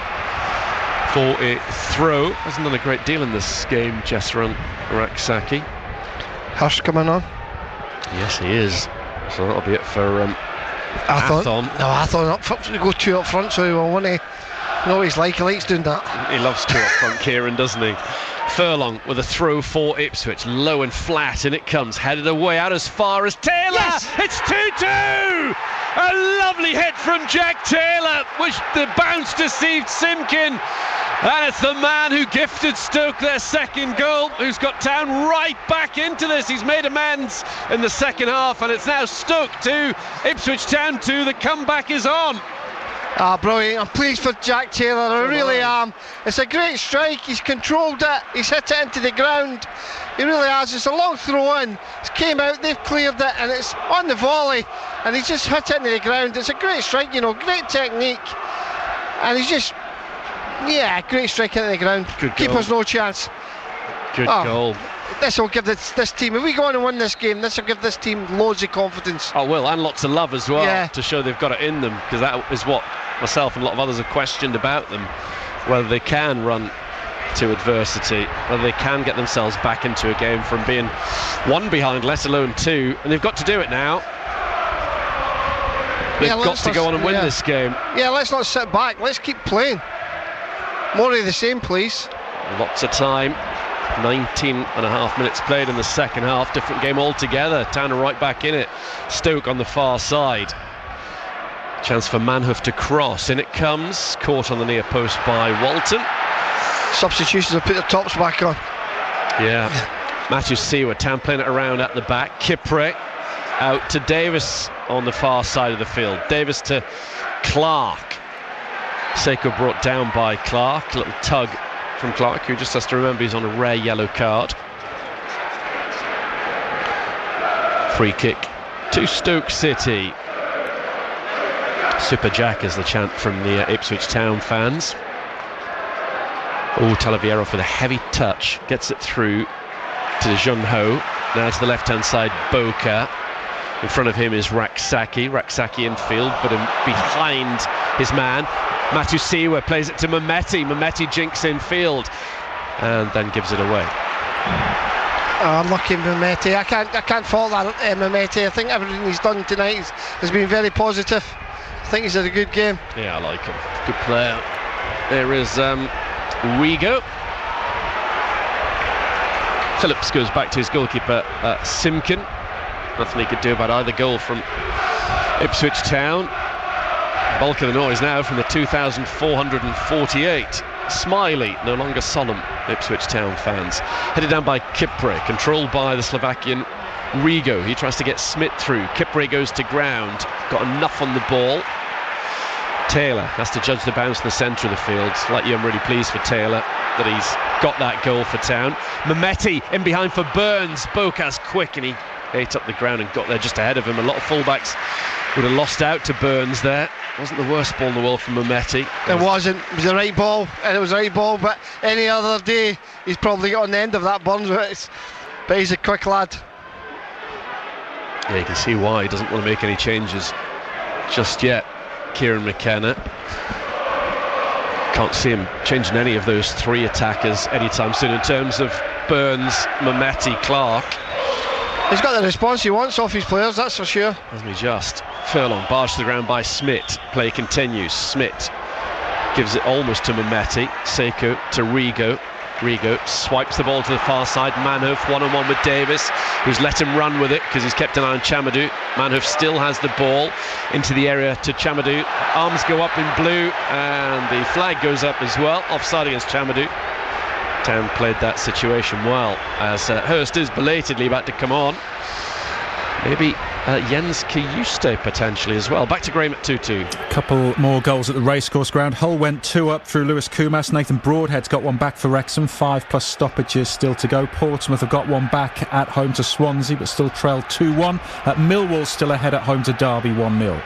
for a throw. Hasn't done a great deal in this game, Jesran Raksaki. Hurst coming on. Yes, he is. So that'll be it for Athon. No, Athon up front. To go two up front, so he will, won't he? You know what he's like. He likes doing that. He loves two up front, Kieran, doesn't he? Furlong with a throw for Ipswich. Low and flat, and it comes. Headed away out as far as Taylor. Yes! It's 2-2! A lovely hit from Jack Taylor, which the bounce deceived Simkin. And it's the man who gifted Stoke their second goal, who's got Town right back into this. He's made amends in the second half, and it's now Stoke 2, Ipswich Town 2. The comeback is on. Brilliant. I'm pleased for Jack Taylor, I really am. It's a great strike. He's controlled it, he's hit it into the ground. He really has. It's a long throw in. It's came out, they've cleared it, and it's on the volley, and he's just hit it into the ground. It's a great strike, you know, great technique, and he's just, yeah, great strike into the ground. Good goal. Keeper's no chance. Good goal. This will give this team, if we go on and win this game, this will give this team loads of confidence. Oh, well, and lots of love as well, to show they've got it in them, because that is what myself and a lot of others have questioned about them, whether they can run to adversity, whether they can get themselves back into a game from being one behind, let alone two, and they've got to do it now. They've got to go on and win this game. Yeah, let's not sit back. Let's keep playing. More of the same, please. Lots of time. 19 and a half minutes played in the second half. Different game altogether. Town are right back in it. Stoke on the far side. Chance for Manhoef to cross. In it comes. Caught on the near post by Walton. Substitutions have put their tops back on. Yeah. Matthew Seawer. Town playing it around at the back. Kipre out to Davis on the far side of the field. Davis to Clark. Seiko brought down by Clark. A little tug from Clark, who just has to remember he's on a rare yellow card. Free kick to Stoke City. Super Jack is the chant from the Ipswich Town fans. Oh, Talavierov with a heavy touch, gets it through to Jun Ho. Now to the left hand side, Boca. In front of him is Raksaki in field, but behind his man Matthew Seawer plays it to Mehmeti jinks in field and then gives it away. Unlucky Mehmeti. I can't fault that Mehmeti. I think everything he's done tonight has been very positive. I think he's had a good game. Yeah, I like him. Good player. There is Rigo. Phillips goes back to his goalkeeper Simkin. Nothing he could do about either goal from Ipswich Town. Bulk of the noise now from the 2,448. Smiley, no longer solemn, Ipswich Town fans. Headed down by Kipre, controlled by the Slovakian Rigo. He tries to get Smith through. Kipre goes to ground, got enough on the ball. Taylor has to judge the bounce in the centre of the field. Like you, I'm really pleased for Taylor that he's got that goal for Town. Mehmeti in behind for Burns. Boca's quick and he ate up the ground and got there just ahead of him. A lot of fullbacks would have lost out to Burns there. Wasn't the worst ball in the world from Mehmeti. It wasn't. It was the right ball, and it was the right ball. But any other day, he's probably got on the end of that Burns. But he's a quick lad. Yeah, you can see why he doesn't want to make any changes just yet. Kieran McKenna. Can't see him changing any of those three attackers anytime soon in terms of Burns, Mehmeti, Clark. He's got the response he wants off his players, that's for sure. Hasn't he just? Furlong barged to the ground by Smith. Play continues. Smith gives it almost to Mehmeti. Seiko to Rigo. Rigo swipes the ball to the far side. Manhoef one-on-one with Davis, who's let him run with it because he's kept an eye on Chamadou. Manhoef still has the ball into the area to Chamadou. Arms go up in blue and the flag goes up as well. Offside against Chamadou. Town played that situation well as Hurst is belatedly about to come on. Maybe Jens Kiyuste potentially as well. Back to Graham at 2-2. Couple more goals at the racecourse ground. Hull went 2 up through Lewis Kumas. Nathan Broadhead's got one back for Wrexham. 5+ stoppages still to go. Portsmouth have got one back at home to Swansea but still trail 2-1. Millwall still ahead at home to Derby 1-0.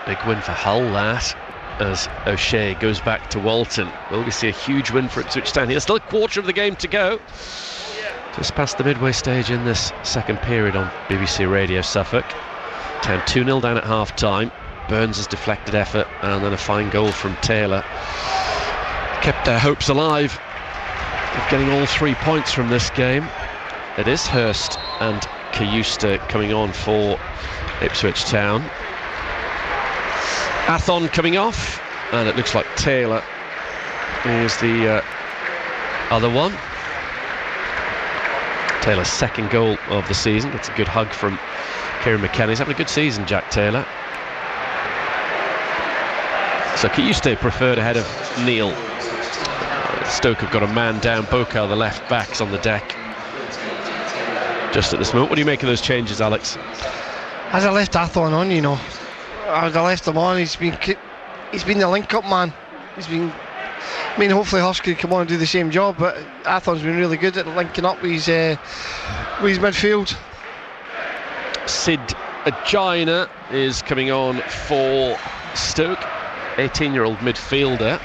Big win for Hull, that, as O'Shea goes back to Walton. Will we see a huge win for Ipswich Town here? Still a quarter of the game to go. Just past the midway stage in this second period on BBC Radio Suffolk. Town 2-0 down at half-time. Burns' deflected effort and then a fine goal from Taylor kept their hopes alive of getting all 3 points from this game. It is Hurst and Kiyusta coming on for Ipswich Town. Athon coming off, and it looks like Taylor is the other one. Taylor's second goal of the season. Gets a good hug from Kieran McKenna. He's having a good season, Jack Taylor. So Kiyuste preferred ahead of Neil. Stoke have got a man down. Boca, the left back's on the deck just at this moment. What do you make of those changes, Alex? As I left Athon on, you know, I left him on. He's been the link-up man. I mean, hopefully Hurst could come on and do the same job, but Athon's been really good at linking up with his midfield. Sid Agina is coming on for Stoke, 18-year-old midfielder.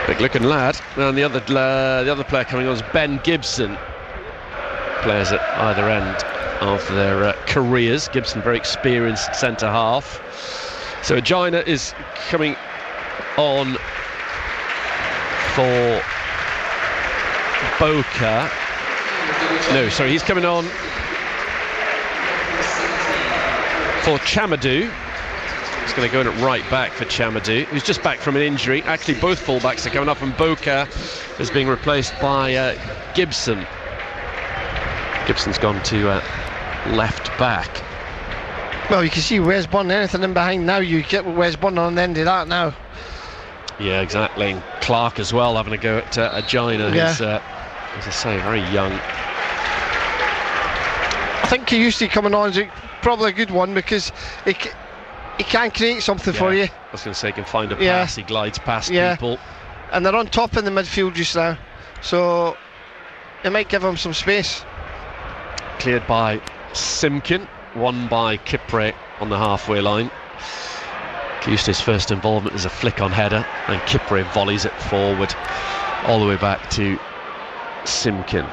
Big looking lad. And the other player coming on is Ben Gibson. Players at either end of their careers. Gibson, very experienced centre half. So Agina is coming on for Boca. No, sorry, he's coming on for Chamadou. It's going to go in at right back for Chamadou, who's just back from an injury. Actually, both fullbacks are coming up, and Boca is being replaced by Gibson. Gibson's gone to left back. Well, you can see Wes Bunn, anything in behind now, you get Wes Bunn on the end of that now. Yeah, exactly. And Clark as well, having a go at Agina, who's, as I say, very young. I think Kiyusi coming on is probably a good one, because he can create something for you. I was going to say, he can find a pass, he glides past people. And they're on top in the midfield just now, so it might give him some space. Cleared by Simkin, won by Kipre on the halfway line. Kiyusi's first involvement is a flick on header, and Kipre volleys it forward all the way back to Simkin.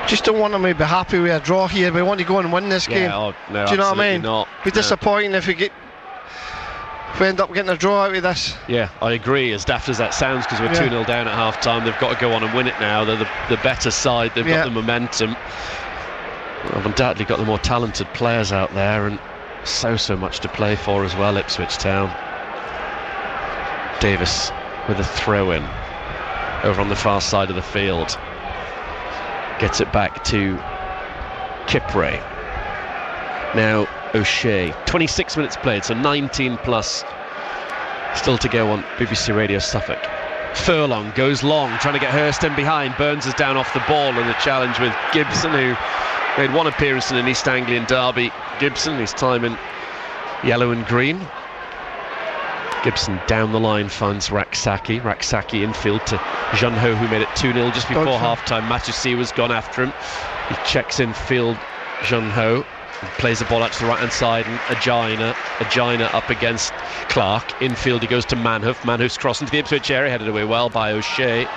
Just don't want them to be happy with a draw here. We want to go and win this game. No, do you know what I mean? Not. Be disappointing if we end up getting a draw out of this. Yeah, I agree, as daft as that sounds, because we're 2-0 down at half time. They've got to go on and win it now. They're the better side, they've got the momentum. I've undoubtedly got the more talented players out there, and so much to play for as well. Ipswich Town. Davis with a throw in over on the far side of the field, gets it back to Kipre. Now O'Shea, 26 minutes played, so 19 plus still to go on BBC Radio Suffolk. Furlong goes long, trying to get Hurst in behind. Burns is down off the ball, and the challenge with Gibson, who made one appearance in an East Anglian derby. Gibson, his time in yellow and green. Gibson down the line finds Raksaki infield to Junho, who made it 2-0 just before half-time. Matusi was gone after him. He checks infield Junho, plays the ball out to the right-hand side, and Agina up against Clark. Infield he goes to Manhoof's crossing to the Ipswich area, headed away well by O'Shea.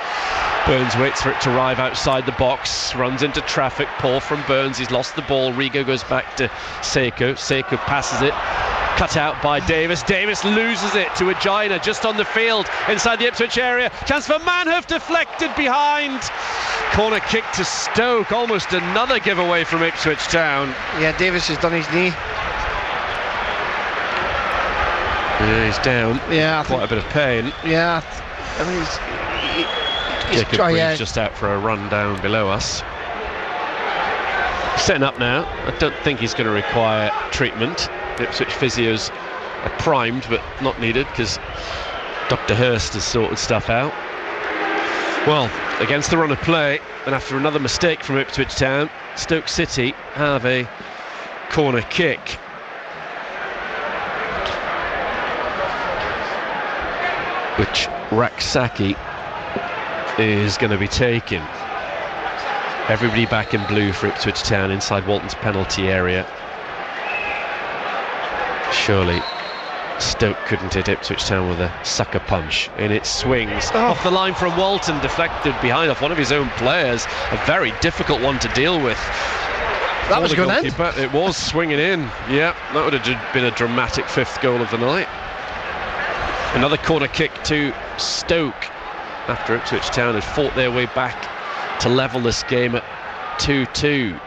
Burns waits for it to arrive outside the box, runs into traffic, Paul from Burns, he's lost the ball. Rigo goes back to Seiko passes it, cut out by Davis loses it to Agina just on the field inside the Ipswich area. Chance for Manhoof, deflected behind. Corner kick to Stoke, almost another giveaway from Ipswich Town. Yeah, Davis has done his knee. Yeah, he's down. Yeah, quite a bit of pain. Yeah, I mean, Jacob Breed's just out for a run down below us. Setting up now. I don't think he's going to require treatment. Ipswich physios are primed, but not needed, because Dr. Hurst has sorted stuff out. Well, against the run of play, and after another mistake from Ipswich Town, Stoke City have a corner kick. Which Raksaki is going to be taken. Everybody back in blue for Ipswich Town inside Walton's penalty area. Surely Stoke couldn't hit Ipswich Town with a sucker punch. In it swings off the line from Walton, deflected behind off one of his own players. A very difficult one to deal with. That was going in. It was swinging in. Yeah, that would have been a dramatic fifth goal of the night. Another corner kick to Stoke after Ipswich Town had fought their way back to level this game at 2-2.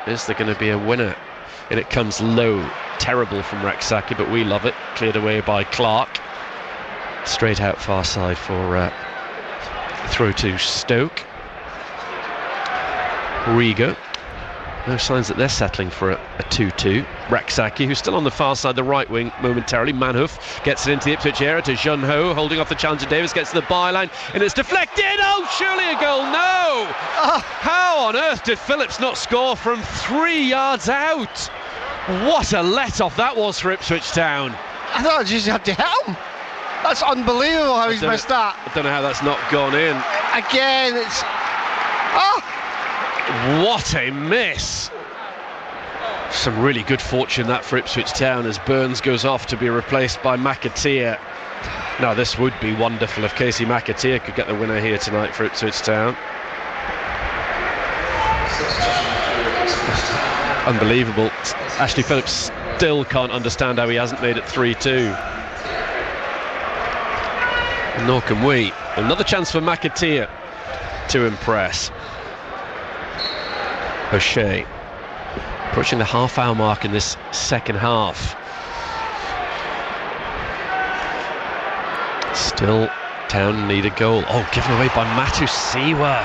Is there going to be a winner? And it comes low. Terrible from Raksaki, but we love it. Cleared away by Clark. Straight out far side for throw to Stoke. Rigo. No signs that they're settling for a 2-2. Raksaki, who's still on the far side, the right wing momentarily. Manhoof gets it into the Ipswich area to Junho, holding off the challenger. Davis gets to the byline, and it's deflected. Oh, surely a goal. No! How on earth did Phillips not score from 3 yards out? What a let-off that was for Ipswich Town. I thought I just had to hit him. That's unbelievable how he's missed that. I don't know how that's not gone in. Again, it's... What a miss. Some really good fortune that for Ipswich Town as Burns goes off to be replaced by McAteer. Now this would be wonderful if Casey McAteer could get the winner here tonight for Ipswich Town. Unbelievable. Ashley Phillips still can't understand how he hasn't made it 3-2. Nor can we. Another chance for McAteer to impress. O'Shea approaching the half-hour mark in this second half. Still Town need a goal. Oh, given away by Matusiwa.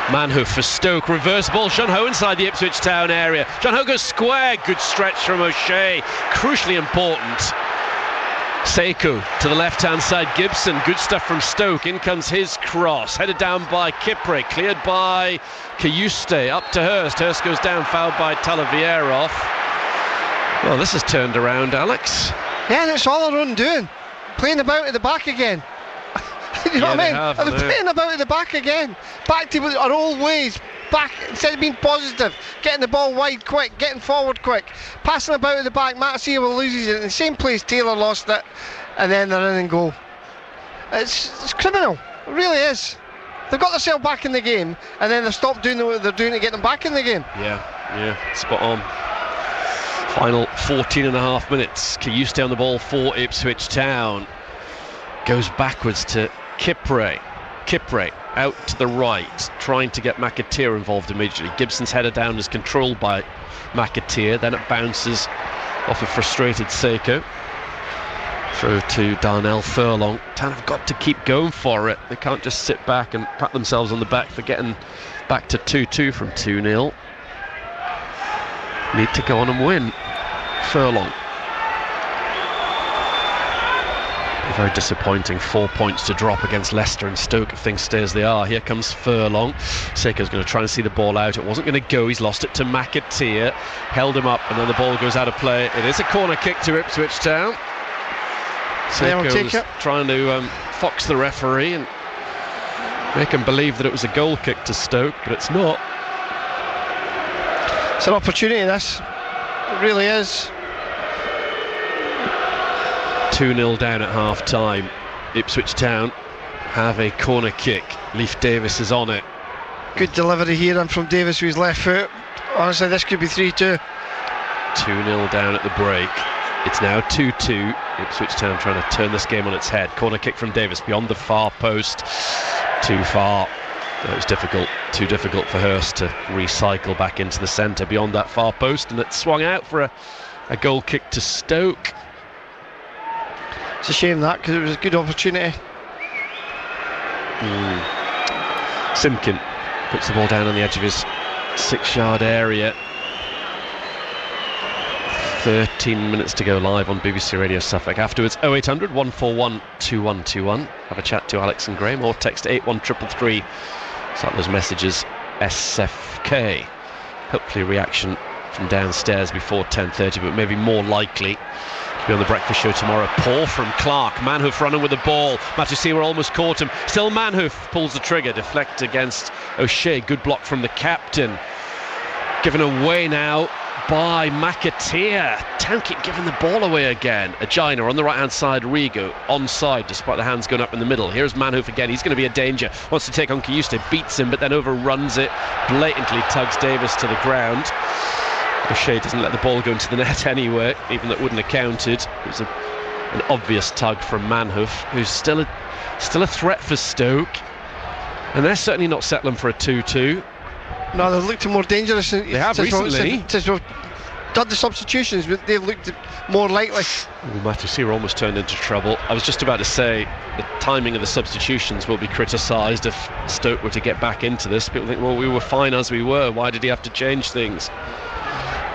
Manhoof for Stoke, reverse ball, Jun Ho inside the Ipswich Town area. Jun Ho goes square, good stretch from O'Shea, crucially important. Sekou to the left hand side, Gibson, good stuff from Stoke, in comes his cross, headed down by Kipre, cleared by Kayuste, up to Hurst goes down, fouled by Talavierov. Well, this has turned around, Alex. Yeah, and it's all their own doing, playing about at the back again. You know what I mean? They're playing about at the back again. Back to our old ways. Back, instead of being positive, getting the ball wide quick, getting forward quick, passing about at the back. Matusiwa loses it in the same place Taylor lost it, and then they're in and goal. It's criminal. It really is. They've got themselves back in the game, and then they stop doing what they're doing to get them back in the game. Yeah, spot on. Final 14 and a half minutes. Kayuste on the ball for Ipswich Town. Goes backwards to Kipre out to the right, trying to get McAteer involved immediately. Gibson's header down is controlled by McAteer, then it bounces off a frustrated Sekou. Throw to Darnell Furlong. Town have got to keep going for it. They can't just sit back and pat themselves on the back for getting back to 2-2 from 2-0. Need to go on and win. Furlong. Very disappointing, 4 points to drop against Leicester and Stoke if things stay as they are. Here comes Furlong. Sekou's going to try and see the ball out. It wasn't going to go. He's lost it to McAteer. Held him up, and then the ball goes out of play. It is a corner kick to Ipswich Town. Sekou's trying to fox the referee and make him believe that it was a goal kick to Stoke, but it's not. It's an opportunity, this. It really is. 2-0 down at half time. Ipswich Town have a corner kick. Leif Davis is on it. Good delivery here and from Davis with his left foot. Honestly, this could be 3-2. 2-0 down at the break. It's now 2-2. Ipswich Town trying to turn this game on its head. Corner kick from Davis beyond the far post. Too far. It was difficult, too difficult for Hurst to recycle back into the centre beyond that far post, and it swung out for a goal kick to Stoke. It's a shame that, because it was a good opportunity. Simpkin puts the ball down on the edge of his 6-yard area. 13 minutes to go live on BBC Radio Suffolk. Afterwards, 0800 141 2121. Have a chat to Alex and Graham, or text 81333. Start those messages, SFK. Hopefully a reaction from downstairs before 10:30, but maybe more likely to be on the breakfast show tomorrow. Paul from Clark. Manhoof running with the ball. Matusiwa almost caught him. Still Manhoof pulls the trigger. Deflect against O'Shea. Good block from the captain. Given away now by McAteer. Town keep giving the ball away again. Agina on the right hand side, Rigo onside despite the hands going up in the middle. Here's Manhoof again. He's going to be a danger. Wants to take on Kayuste, beats him but then overruns it. Blatantly tugs Davis to the ground. O'Shea doesn't let the ball go into the net anyway, even though it wouldn't have counted. It was an obvious tug from Manhoof, who's still a threat for Stoke, and they're certainly not settling for a 2-2. No, they've looked more dangerous. They have recently. Since we've done the substitutions, but they've looked more likely. Matusiwa almost turned into trouble. I was just about to say the timing of the substitutions will be criticised if Stoke were to get back into this. People think, well, we were fine as we were. Why did he have to change things?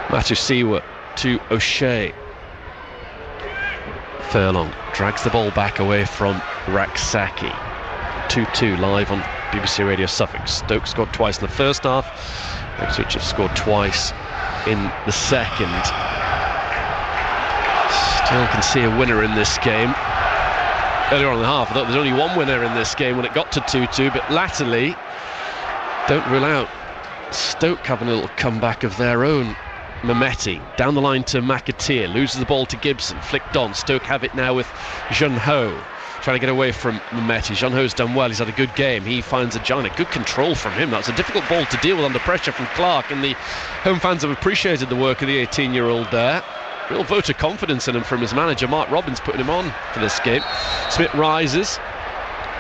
Matusiwa to O'Shea. Furlong drags the ball back away from Raksaki. 2-2 live on BBC Radio Suffolk. Stoke scored twice in the first half. Ipswich have scored twice in the second. Still can see a winner in this game. Earlier on in the half, I thought there's only one winner in this game when it got to 2-2, but latterly, don't rule out Stoke having a little comeback of their own. Mehmeti down the line to McAteer, loses the ball to Gibson, flicked on. Stoke have it now with Jun Ho trying to get away from Mehmeti. Jun Ho's done well, he's had a good game. He finds Agina, good control from him. That's a difficult ball to deal with under pressure from Clark, and the home fans have appreciated the work of the 18-year-old there. Real vote of confidence in him from his manager Mark Robbins, putting him on for this game. Smith rises,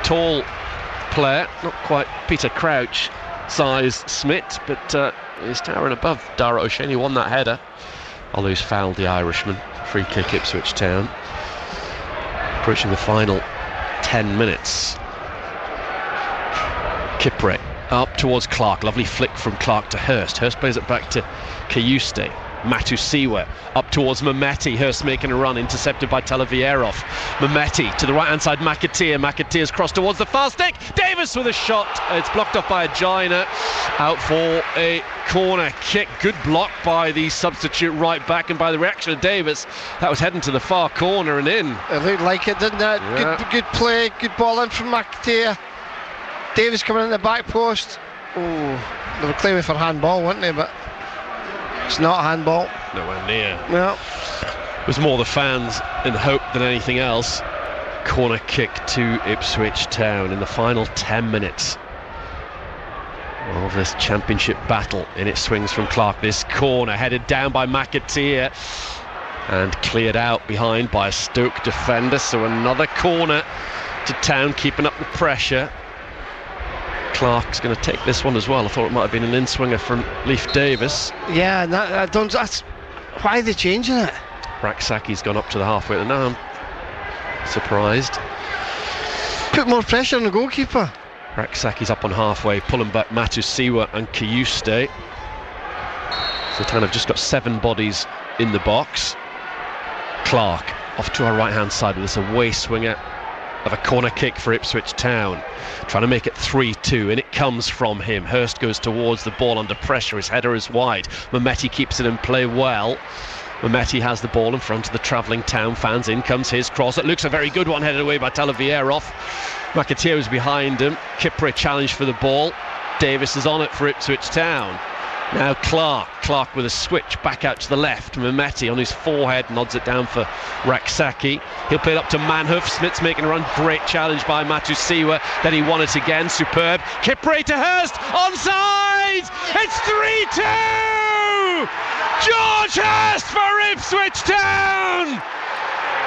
tall player, not quite Peter Crouch size Smith, but he's towering above Dara O'Shea. He won that header, although he's fouled the Irishman. Free kick Ipswich Town. Approaching the final 10 minutes. Kipre up towards Clark. Lovely flick from Clark to Hurst. Hurst plays it back to Kayuste. Matusiwa up towards Mehmeti. Hurst making a run, intercepted by Talavierov. Mehmeti to the right hand side. Makateer's crossed towards the far stick. Davis with a shot. It's blocked off by Agina. Out for a corner kick. Good block by the substitute right back, and by the reaction of Davis, that was heading to the far corner and in. It looked like it, didn't it? Yeah. Good play, good ball in from Makateer. Davis coming in the back post. Oh, they were claiming for handball, weren't they? But it's not handball. Nowhere near. No. It was more the fans in hope than anything else. Corner kick to Ipswich Town in the final 10 minutes of this championship battle. In it swings from Clark. This corner headed down by McAteer and cleared out behind by a Stoke defender. So another corner to Town, keeping up the pressure. Clark's going to take this one as well. I thought it might have been an in-swinger from Leif Davis. Yeah, that's why are they changing it? Raksaki's gone up to the halfway. Now I'm surprised. Put more pressure on the goalkeeper. Raksaki's up on halfway, pulling back Matusiwa and Kayuste. So Town have just got 7 bodies in the box. Clark off to our right-hand side with this away swinger of a corner kick for Ipswich Town, trying to make it 3-2, and it comes from him. Hurst goes towards the ball under pressure. His header is wide. Mehmeti keeps it in play well. Mehmeti has the ball in front of the travelling Town fans. In comes his cross. It looks a very good one, headed away by Talavierov. Makateer is behind him. Kipre challenged for the ball. Davis is on it for Ipswich Town. Now Clark with a switch back out to the left. Mehmeti on his forehead nods it down for Raksaki. He'll play it up to Manhoef. Smith's making a run. Great challenge by Matusiwa. Then he won it again. Superb. Kipre to Hurst. Onside! It's 3-2! George Hurst for Ipswich Town!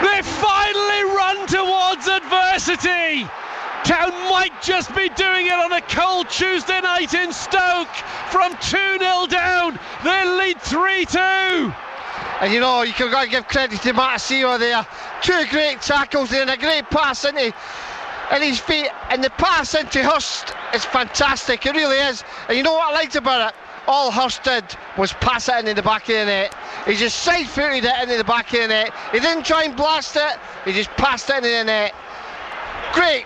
They finally run towards adversity. Town might just be doing it on a cold Tuesday night in Stoke. From 2-0 down, they lead 3-2. And you know, you've got to give credit to Matusiwa there. 2 great tackles there and a great pass in his feet. And the pass into Hurst is fantastic, it really is. And you know what I liked about it? All Hurst did was pass it into the back of the net. He just side-footed it into the back of the net. He didn't try and blast it, he just passed it into the net. Great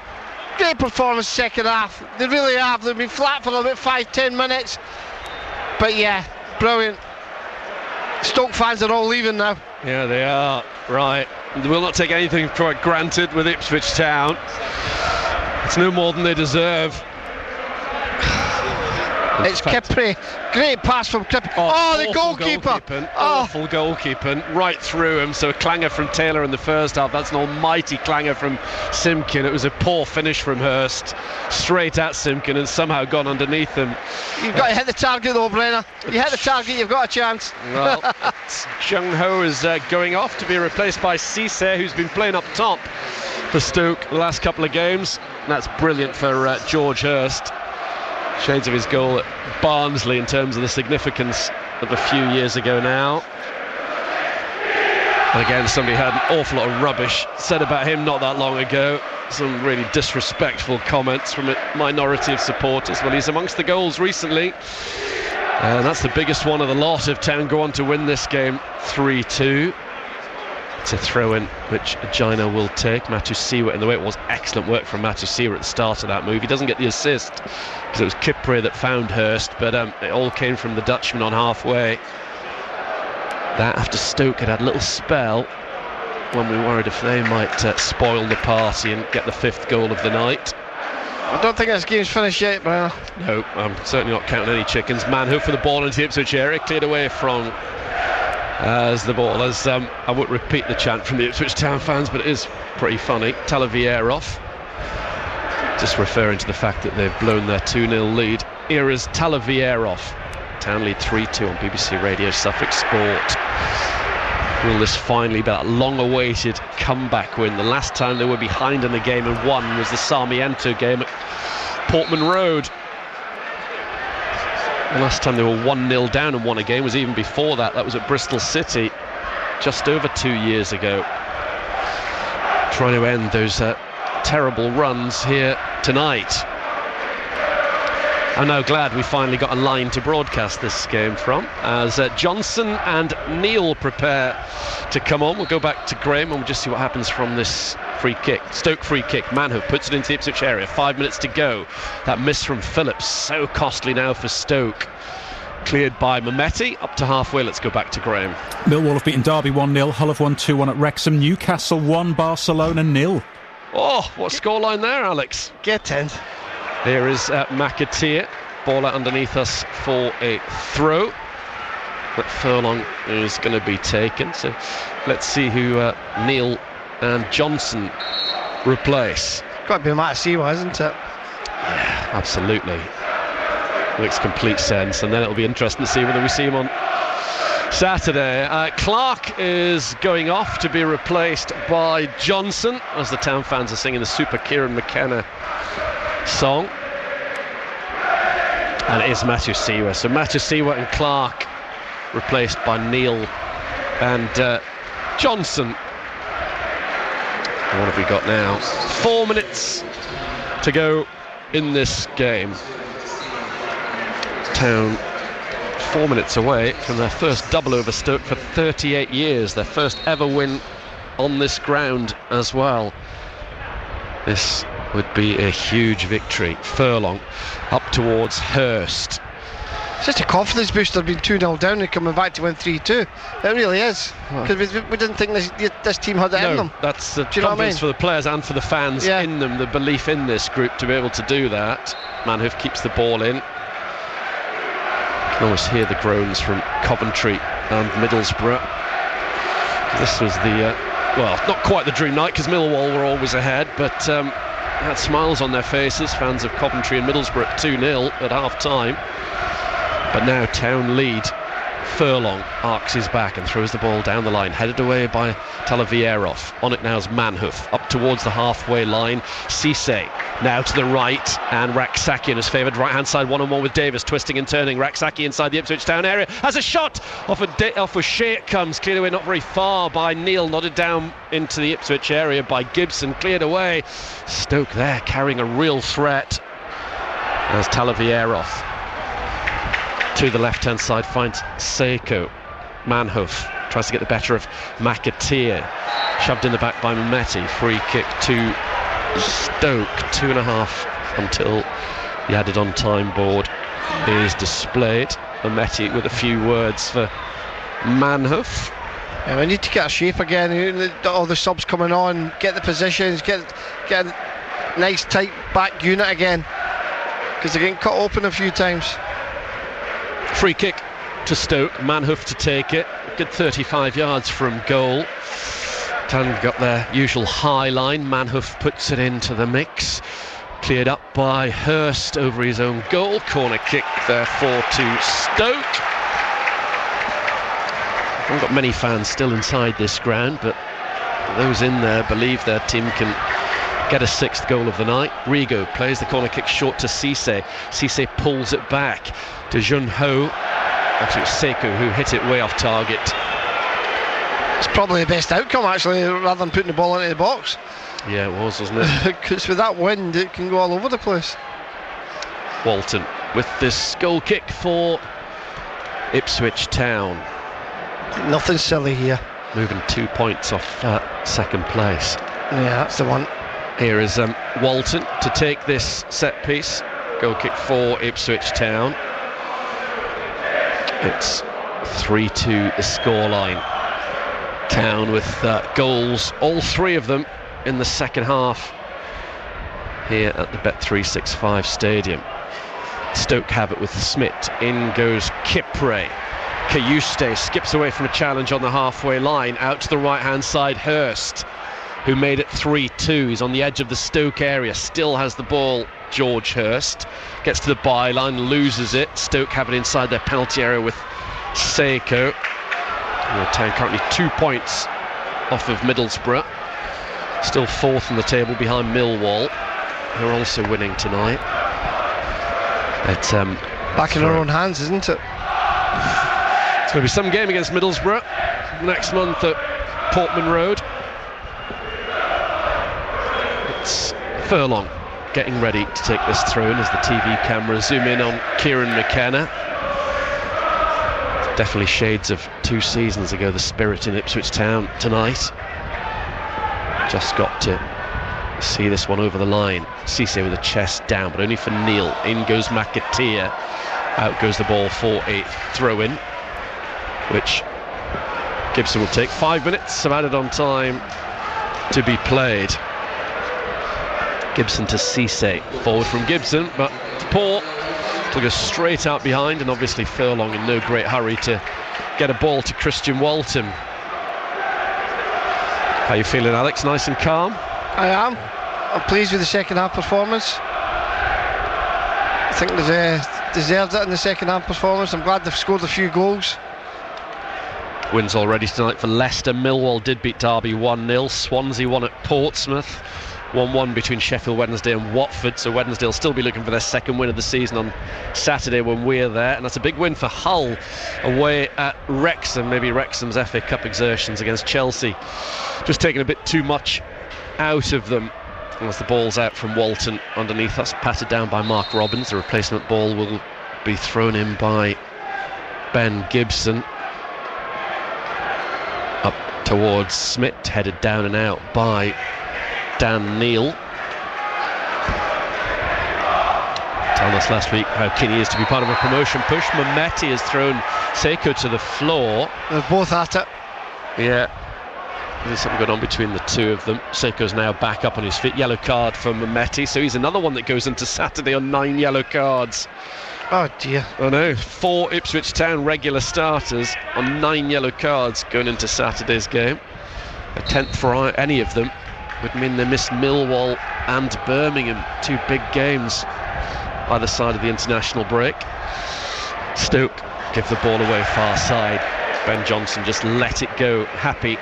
performance second half. They really have. They've been flat for about 5-10 minutes. But yeah, brilliant. Stoke fans are all leaving now. Yeah, they are. Right. They will not take anything for granted with Ipswich Town. It's no more than they deserve. It's Kipre. Great pass from Kipre. Oh, the goalkeeper. Awful goalkeeping. Right through him. So a clanger from Taylor in the first half. That's an almighty clanger from Simkin. It was a poor finish from Hurst. Straight at Simkin and somehow gone underneath him. You've got to hit the target though, Brenner. You hit the target, you've got a chance. Well, Jung Ho is going off to be replaced by Cisse, who's been playing up top for Stoke the last couple of games. And that's brilliant for George Hurst. Shades of his goal at Barnsley in terms of the significance of a few years ago now. And again, somebody had an awful lot of rubbish said about him not that long ago. Some really disrespectful comments from a minority of supporters. Well, he's amongst the goals recently. And that's the biggest one of the lot if Town go on to win this game 3-2. It's a throw-in which Gina will take. Matusiwa, in the way it was excellent work from Matusiwa at the start of that move. He doesn't get the assist because it was Kipre that found Hurst, but it all came from the Dutchman on halfway. That after Stoke had a little spell when we worried if they might spoil the party and get the 5th goal of the night. I don't think this game's finished yet, Brian. No, I'm certainly not counting any chickens. Manhoef for the ball into the Ipswich area, cleared away from as the ball, as I won't repeat the chant from the Ipswich Town fans, but it is pretty funny. Talavierov, just referring to the fact that they've blown their 2-0 lead. Here is Talavierov. Town lead 3-2 on BBC Radio Suffolk Sport. Will this finally be that long-awaited comeback win? The last time they were behind in the game and won was the Sarmiento game at Portman Road. The last time they were 1-0 down and won a game was even before that. That was at Bristol City just over 2 years ago. Trying to end those terrible runs here tonight. I'm now glad we finally got a line to broadcast this game from, as Johnson and Neil prepare to come on. We'll go back to Graham and we'll just see what happens from this free kick. Stoke free kick. Manhoef puts it into the Ipswich area. 5 minutes to go. That miss from Phillips, so costly now for Stoke. Cleared by Mehmeti. Up to halfway. Let's go back to Graham. Millwall have beaten Derby 1-0. Hull have won 2-1 at Wrexham. Newcastle 1, Barcelona 0. Oh, what scoreline there, Alex? Get in. Here is McAteer. Ball out underneath us for a throw. But Furlong is going to be taken. So let's see who Neil and Johnson replace. Got to be Matasiwa, isn't it? Yeah, absolutely. Makes complete sense. And then it'll be interesting to see whether we see him on Saturday. Clark is going off to be replaced by Johnson, as the Town fans are singing the Super Kieran McKenna song. And it is Matasiwa. So Matasiwa and Clark replaced by Neil and Johnson. What have we got now? 4 minutes to go in this game. Town 4 minutes away from their first double over Stoke for 38 years, their first ever win on this ground as well. This would be a huge victory. Furlong up towards Hurst. It's just a confidence booster, being 2-0 down and coming back to win 3-2. It really is, because we didn't think this team had it in them. That's the confidence for the players and for the fans in them, the belief in this group to be able to do that. Manhoef keeps the ball in. You can almost hear the groans from Coventry and Middlesbrough. This was the, well, not quite the dream night, because Millwall were always ahead, but had smiles on their faces, fans of Coventry and Middlesbrough at 2-0 at half-time. But now Town lead. Furlong arcs his back and throws the ball down the line, headed away by Talavierov. On it now is Manhoef, up towards the halfway line. Cisse now to the right, and Raksakian has favoured right-hand side, one-on-one with Davis, twisting and turning. Raksaki inside the Ipswich Town area, has a shot off a Shea. It comes cleared away, not very far by Neil, nodded down into the Ipswich area by Gibson, cleared away. Stoke there carrying a real threat as Talavierov to the left-hand side finds Seiko. Manhoef tries to get the better of McAteer, shoved in the back by Mehmeti. Free kick to Stoke. 2.5 until the added on time board is displayed. Mehmeti with a few words for Manhoef. Yeah, we need to get a shape again. All the subs coming on, get the positions, get a nice tight back unit again, because they're getting cut open a few times. Free kick to Stoke, Manhoef to take it, good 35 yards from goal. Town got their usual high line. Manhoef puts it into the mix, cleared up by Hurst over his own goal. Corner kick therefore to Stoke. Haven't got many fans still inside this ground, but those in there believe their team can get a sixth goal of the night. Rigo plays the corner kick short to Cisse. Cisse pulls it back to Jun Ho. Actually, it was Sekou who hit it way off target. It's probably the best outcome, actually, rather than putting the ball into the box. Yeah, it was, wasn't it? Because with that wind, it can go all over the place. Walton with this goal kick for Ipswich Town. Nothing silly here. Moving 2 points off second place. Yeah, that's the one. Here is Walton to take this set piece. Goal kick for Ipswich Town. It's 3-2 the scoreline. Town with goals, all three of them in the second half here at the Bet365 Stadium. Stoke have it with Smith. In goes Kipre. Kayuste skips away from a challenge on the halfway line. Out to the right-hand side, Hurst, who made it 3-2. He's on the edge of the Stoke area, still has the ball. George Hurst gets to the byline, loses it. Stoke have it inside their penalty area with Seiko. Town currently 2 points off of Middlesbrough, still fourth in the table behind Millwall, who are also winning tonight. It's back in our own hands, isn't it? It's going to be some game against Middlesbrough next month at Portman Road. It's Furlong getting ready to take this through, and as the TV cameras zoom in on Kieran McKenna, definitely shades of 2 seasons ago, the spirit in Ipswich Town tonight. Just got to see this one over the line. Cisse with a chest down, but only for Neil. In goes McAteer. Out goes the ball for a throw-in, which Gibson will take. 5 minutes of added on time to be played. Gibson to Cisse. Forward from Gibson, but Paul to go straight out behind, and obviously Furlong in no great hurry to get a ball to Christian Walton. How you feeling, Alex? Nice and calm? I am. I'm pleased with the second half performance. I think they deserved it in the second half performance. I'm glad they've scored a few goals. Wins already tonight for Leicester. Millwall did beat Derby 1-0. Swansea won at Portsmouth. 1-1 between Sheffield Wednesday and Watford, so Wednesday will still be looking for their second win of the season on Saturday when we're there, and that's a big win for Hull away at Wrexham. Maybe Wrexham's FA Cup exertions against Chelsea just taking a bit too much out of them. As the ball's out from Walton underneath, that's patted down by Mark Robbins. The replacement ball will be thrown in by Ben Gibson up towards Smith, headed down and out by Dan Neil. Told us last week how keen he is to be part of a promotion push. Mehmeti has thrown Seiko to the floor. They're both at it. Yeah, there's something going on between the two of them. Seiko's now back up on his feet. Yellow card for Mehmeti, so he's another one that goes into Saturday on 9 yellow cards. Oh dear. I know, 4 Ipswich Town regular starters on 9 yellow cards going into Saturday's game. A 10th for any of them would mean they missed Millwall and Birmingham, 2 big games either side of the international break. Stoke give the ball away far side. Ben Johnson just let it go, happy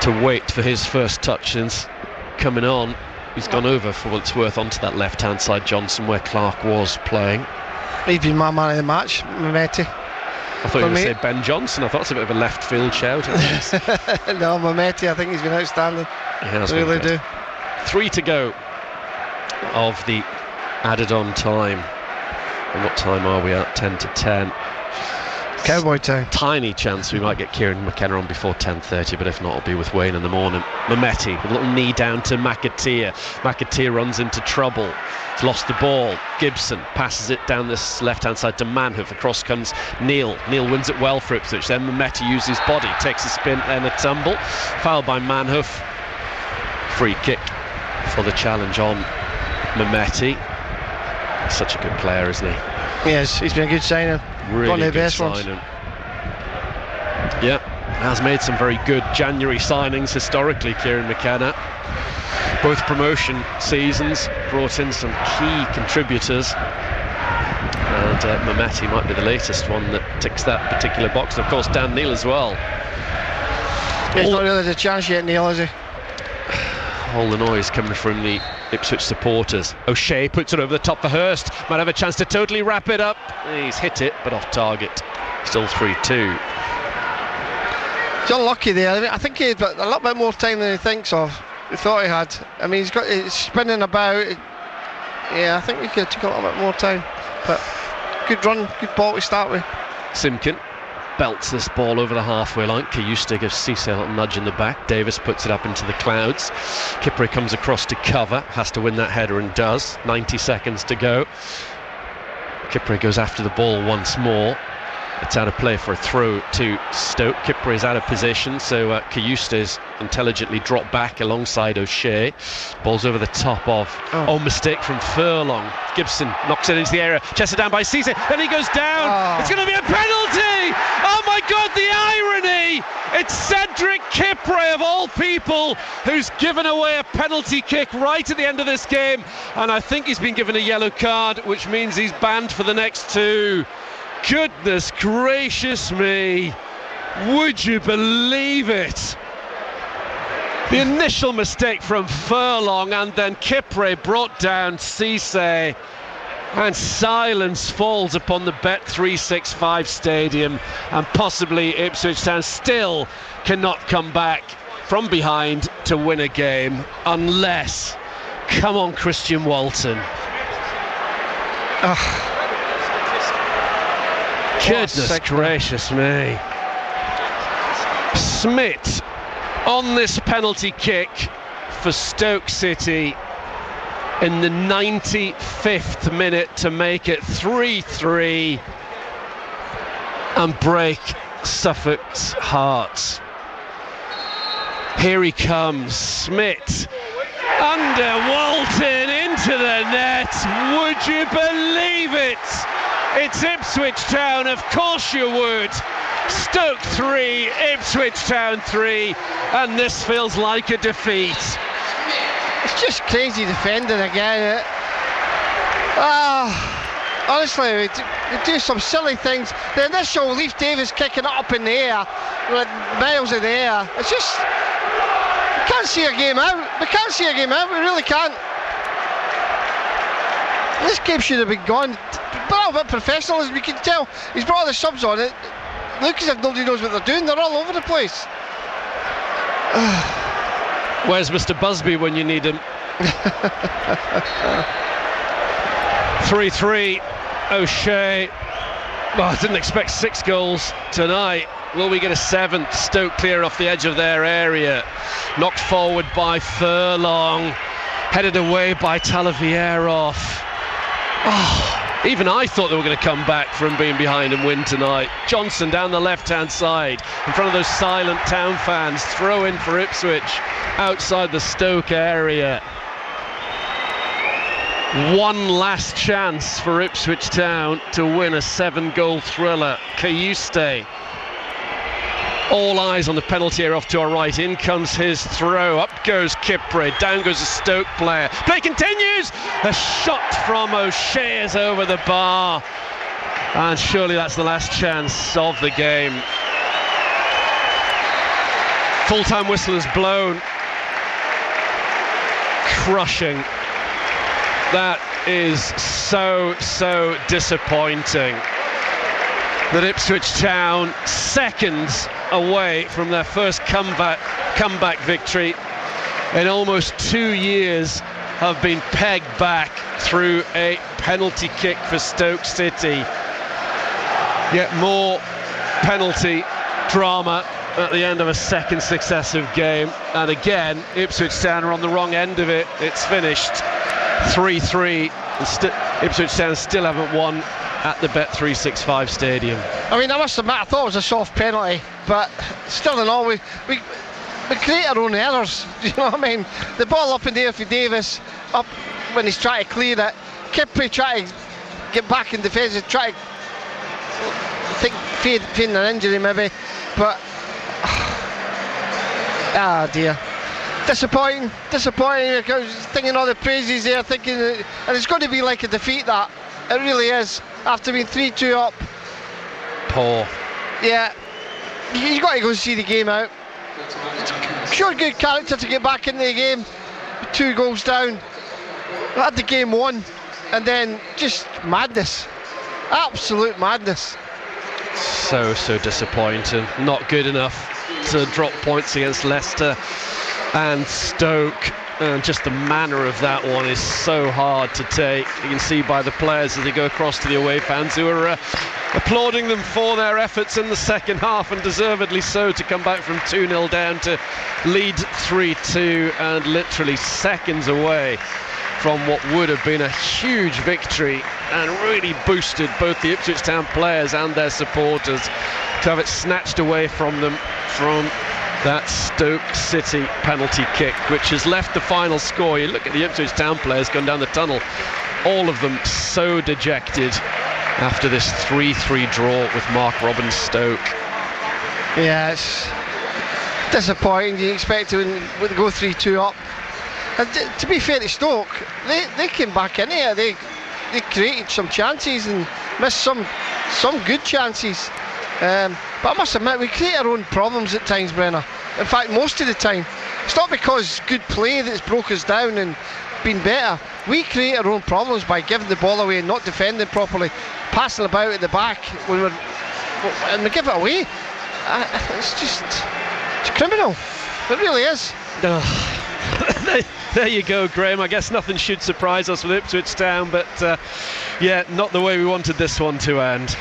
to wait for his first touch since coming on. He's gone over, for what it's worth, onto that left hand side, Johnson, where Clark was playing. He's been my man of the match, Mehmeti. I thought you were going to say Ben Johnson. I thought it's a bit of a left field shout. No, Mehmeti, I think he's been outstanding. He has really do. 3 to go of the added on time. And what time are we at? 10 to 10. Cowboy time. Tiny chance we might get Kieran McKenna on before 10:30, but if not, it'll be with Wayne in the morning. Mehmeti with a little knee down to McAteer. McAteer runs into trouble. He's lost the ball. Gibson passes it down this left-hand side to Manhoof. Across comes Neil. Neil wins it well for Ipswich. Then Mehmeti uses his body, takes a spin and a tumble. Fouled by Manhoof. Free kick for the challenge on Mehmeti. He's such a good player, isn't he? Yes, he's been a good signing. Really one of the good best ones. signing. Yeah, has made some very good January signings historically, Kieran McKenna. Both promotion seasons, brought in some key contributors, and Mehmeti might be the latest one that ticks that particular box, and of course Dan Neil as well. Yeah, he's not really had a chance yet, Neil, is he? All the noise coming from the Ipswich supporters. O'Shea puts it over the top for Hurst. Might have a chance to totally wrap it up. He's hit it, but off target. Still 3-2. He's unlucky there. I mean, I think he had a lot bit more time than he thinks of. He thought he had. I mean, he's spinning about. Yeah, I think we could have taken a little bit more time. But good run, good ball to start with. Simkin belts this ball over the halfway line. Kayusta gives Cisse a little nudge in the back. Davis puts it up into the clouds. Kipre comes across to cover, has to win that header and does. 90 seconds to go. Kipre goes after the ball once more. It's out of play for a throw to Stoke. Kipre is out of position, so Kayusta is intelligently dropped back alongside O'Shea. Ball's over the top of... Oh, mistake from Furlong. Gibson knocks it into the area. Chested down by Cisse. Then he goes down. It's going to be a penalty! Oh my God, the irony! It's Cedric Kipre, of all people, who's given away a penalty kick right at the end of this game. And I think he's been given a yellow card, which means he's banned for the next 2. Goodness gracious me, would you believe it? The initial mistake from Furlong, and then Kipre brought down Cisse, and silence falls upon the Bet365 stadium, and possibly Ipswich Town still cannot come back from behind to win a game unless Come on, Christian Walton. Goodness gracious me. Smith on this penalty kick for Stoke City in the 95th minute to make it 3-3 and break Suffolk's hearts. Here he comes, Smith under Walton into the net. Would you believe it? It's Ipswich Town, of course you would. Stoke 3, Ipswich Town 3, and this feels like a defeat. It's just crazy defending again. Honestly, we do some silly things. The initial Leif Davis kicking it up in the air, with miles in the air. It's just, we can't see a game out. We can't see a game out. We really can't. This game should have been gone. A little bit professionalism. You can tell he's brought all the subs on it. Look as if nobody knows what they're doing. They're all over the place. Where's Mr. Busby when you need him? 3-3. O'Shea. Well, I didn't expect 6 goals tonight. Will we get a 7th? Stoke clear off the edge of their area. Knocked forward by Furlong. Headed away by Talavierov. Even I thought they were going to come back from being behind and win tonight. Johnson down the left-hand side, in front of those silent Town fans. Throw in for Ipswich outside the Stoke area. One last chance for Ipswich Town to win a 7-goal thriller. Cayuste. All eyes on the penalty area off to our right. In comes his throw. Up goes Kipre. Down goes a Stoke player. Play continues. A shot from O'Shea is over the bar. And surely that's the last chance of the game. Full-time whistle is blown. Crushing. That is so disappointing. That Ipswich Town, seconds away from their first comeback victory in almost 2 years, have been pegged back through a penalty kick for Stoke City. Yet more penalty drama at the end of a second successive game, and again Ipswich Town are on the wrong end of it. It's finished 3-3. Ipswich Town still haven't won at the Bet365 Stadium. I mean, I must admit, I thought it was a soft penalty, but still in all, we create our own errors. Do you know what I mean? The ball up in the air for Davis, up when he's trying to clear it. Kipre trying to get back in defence and try to feign an injury maybe, but dear. Disappointing. Because thinking all the praises there, thinking, and it's going to be like a defeat. That it really is. After being 3-2 up. Poor. Yeah. You got to go and see the game out. Sure, good character to get back into the game. 2 goals down. Had the game won, and then just madness. Absolute madness. So disappointing. Not good enough to drop points against Leicester and Stoke, and just the manner of that one is so hard to take. You can see by the players as they go across to the away fans who are applauding them for their efforts in the second half, and deservedly so, to come back from 2-0 down to lead 3-2 and literally seconds away from what would have been a huge victory, and really boosted both the Ipswich Town players and their supporters to have it snatched away from them from that Stoke City penalty kick, which has left the final score. You look at the Ipswich Town players going down the tunnel, all of them so dejected after this 3-3 draw with Mark Robbins' Stoke. Yeah, it's disappointing. You expect to go 3-2 up. And to be fair to Stoke, they came back in here. They created some chances and missed some good chances. But I must admit, we create our own problems at times, Brenner. In fact, most of the time. It's not because good play that's broke us down and been better. We create our own problems by giving the ball away and not defending properly, passing about at the back and we give it away. It's criminal. It really is. There you go, Graham. I guess nothing should surprise us with Ipswich Town, but yeah, not the way we wanted this one to end.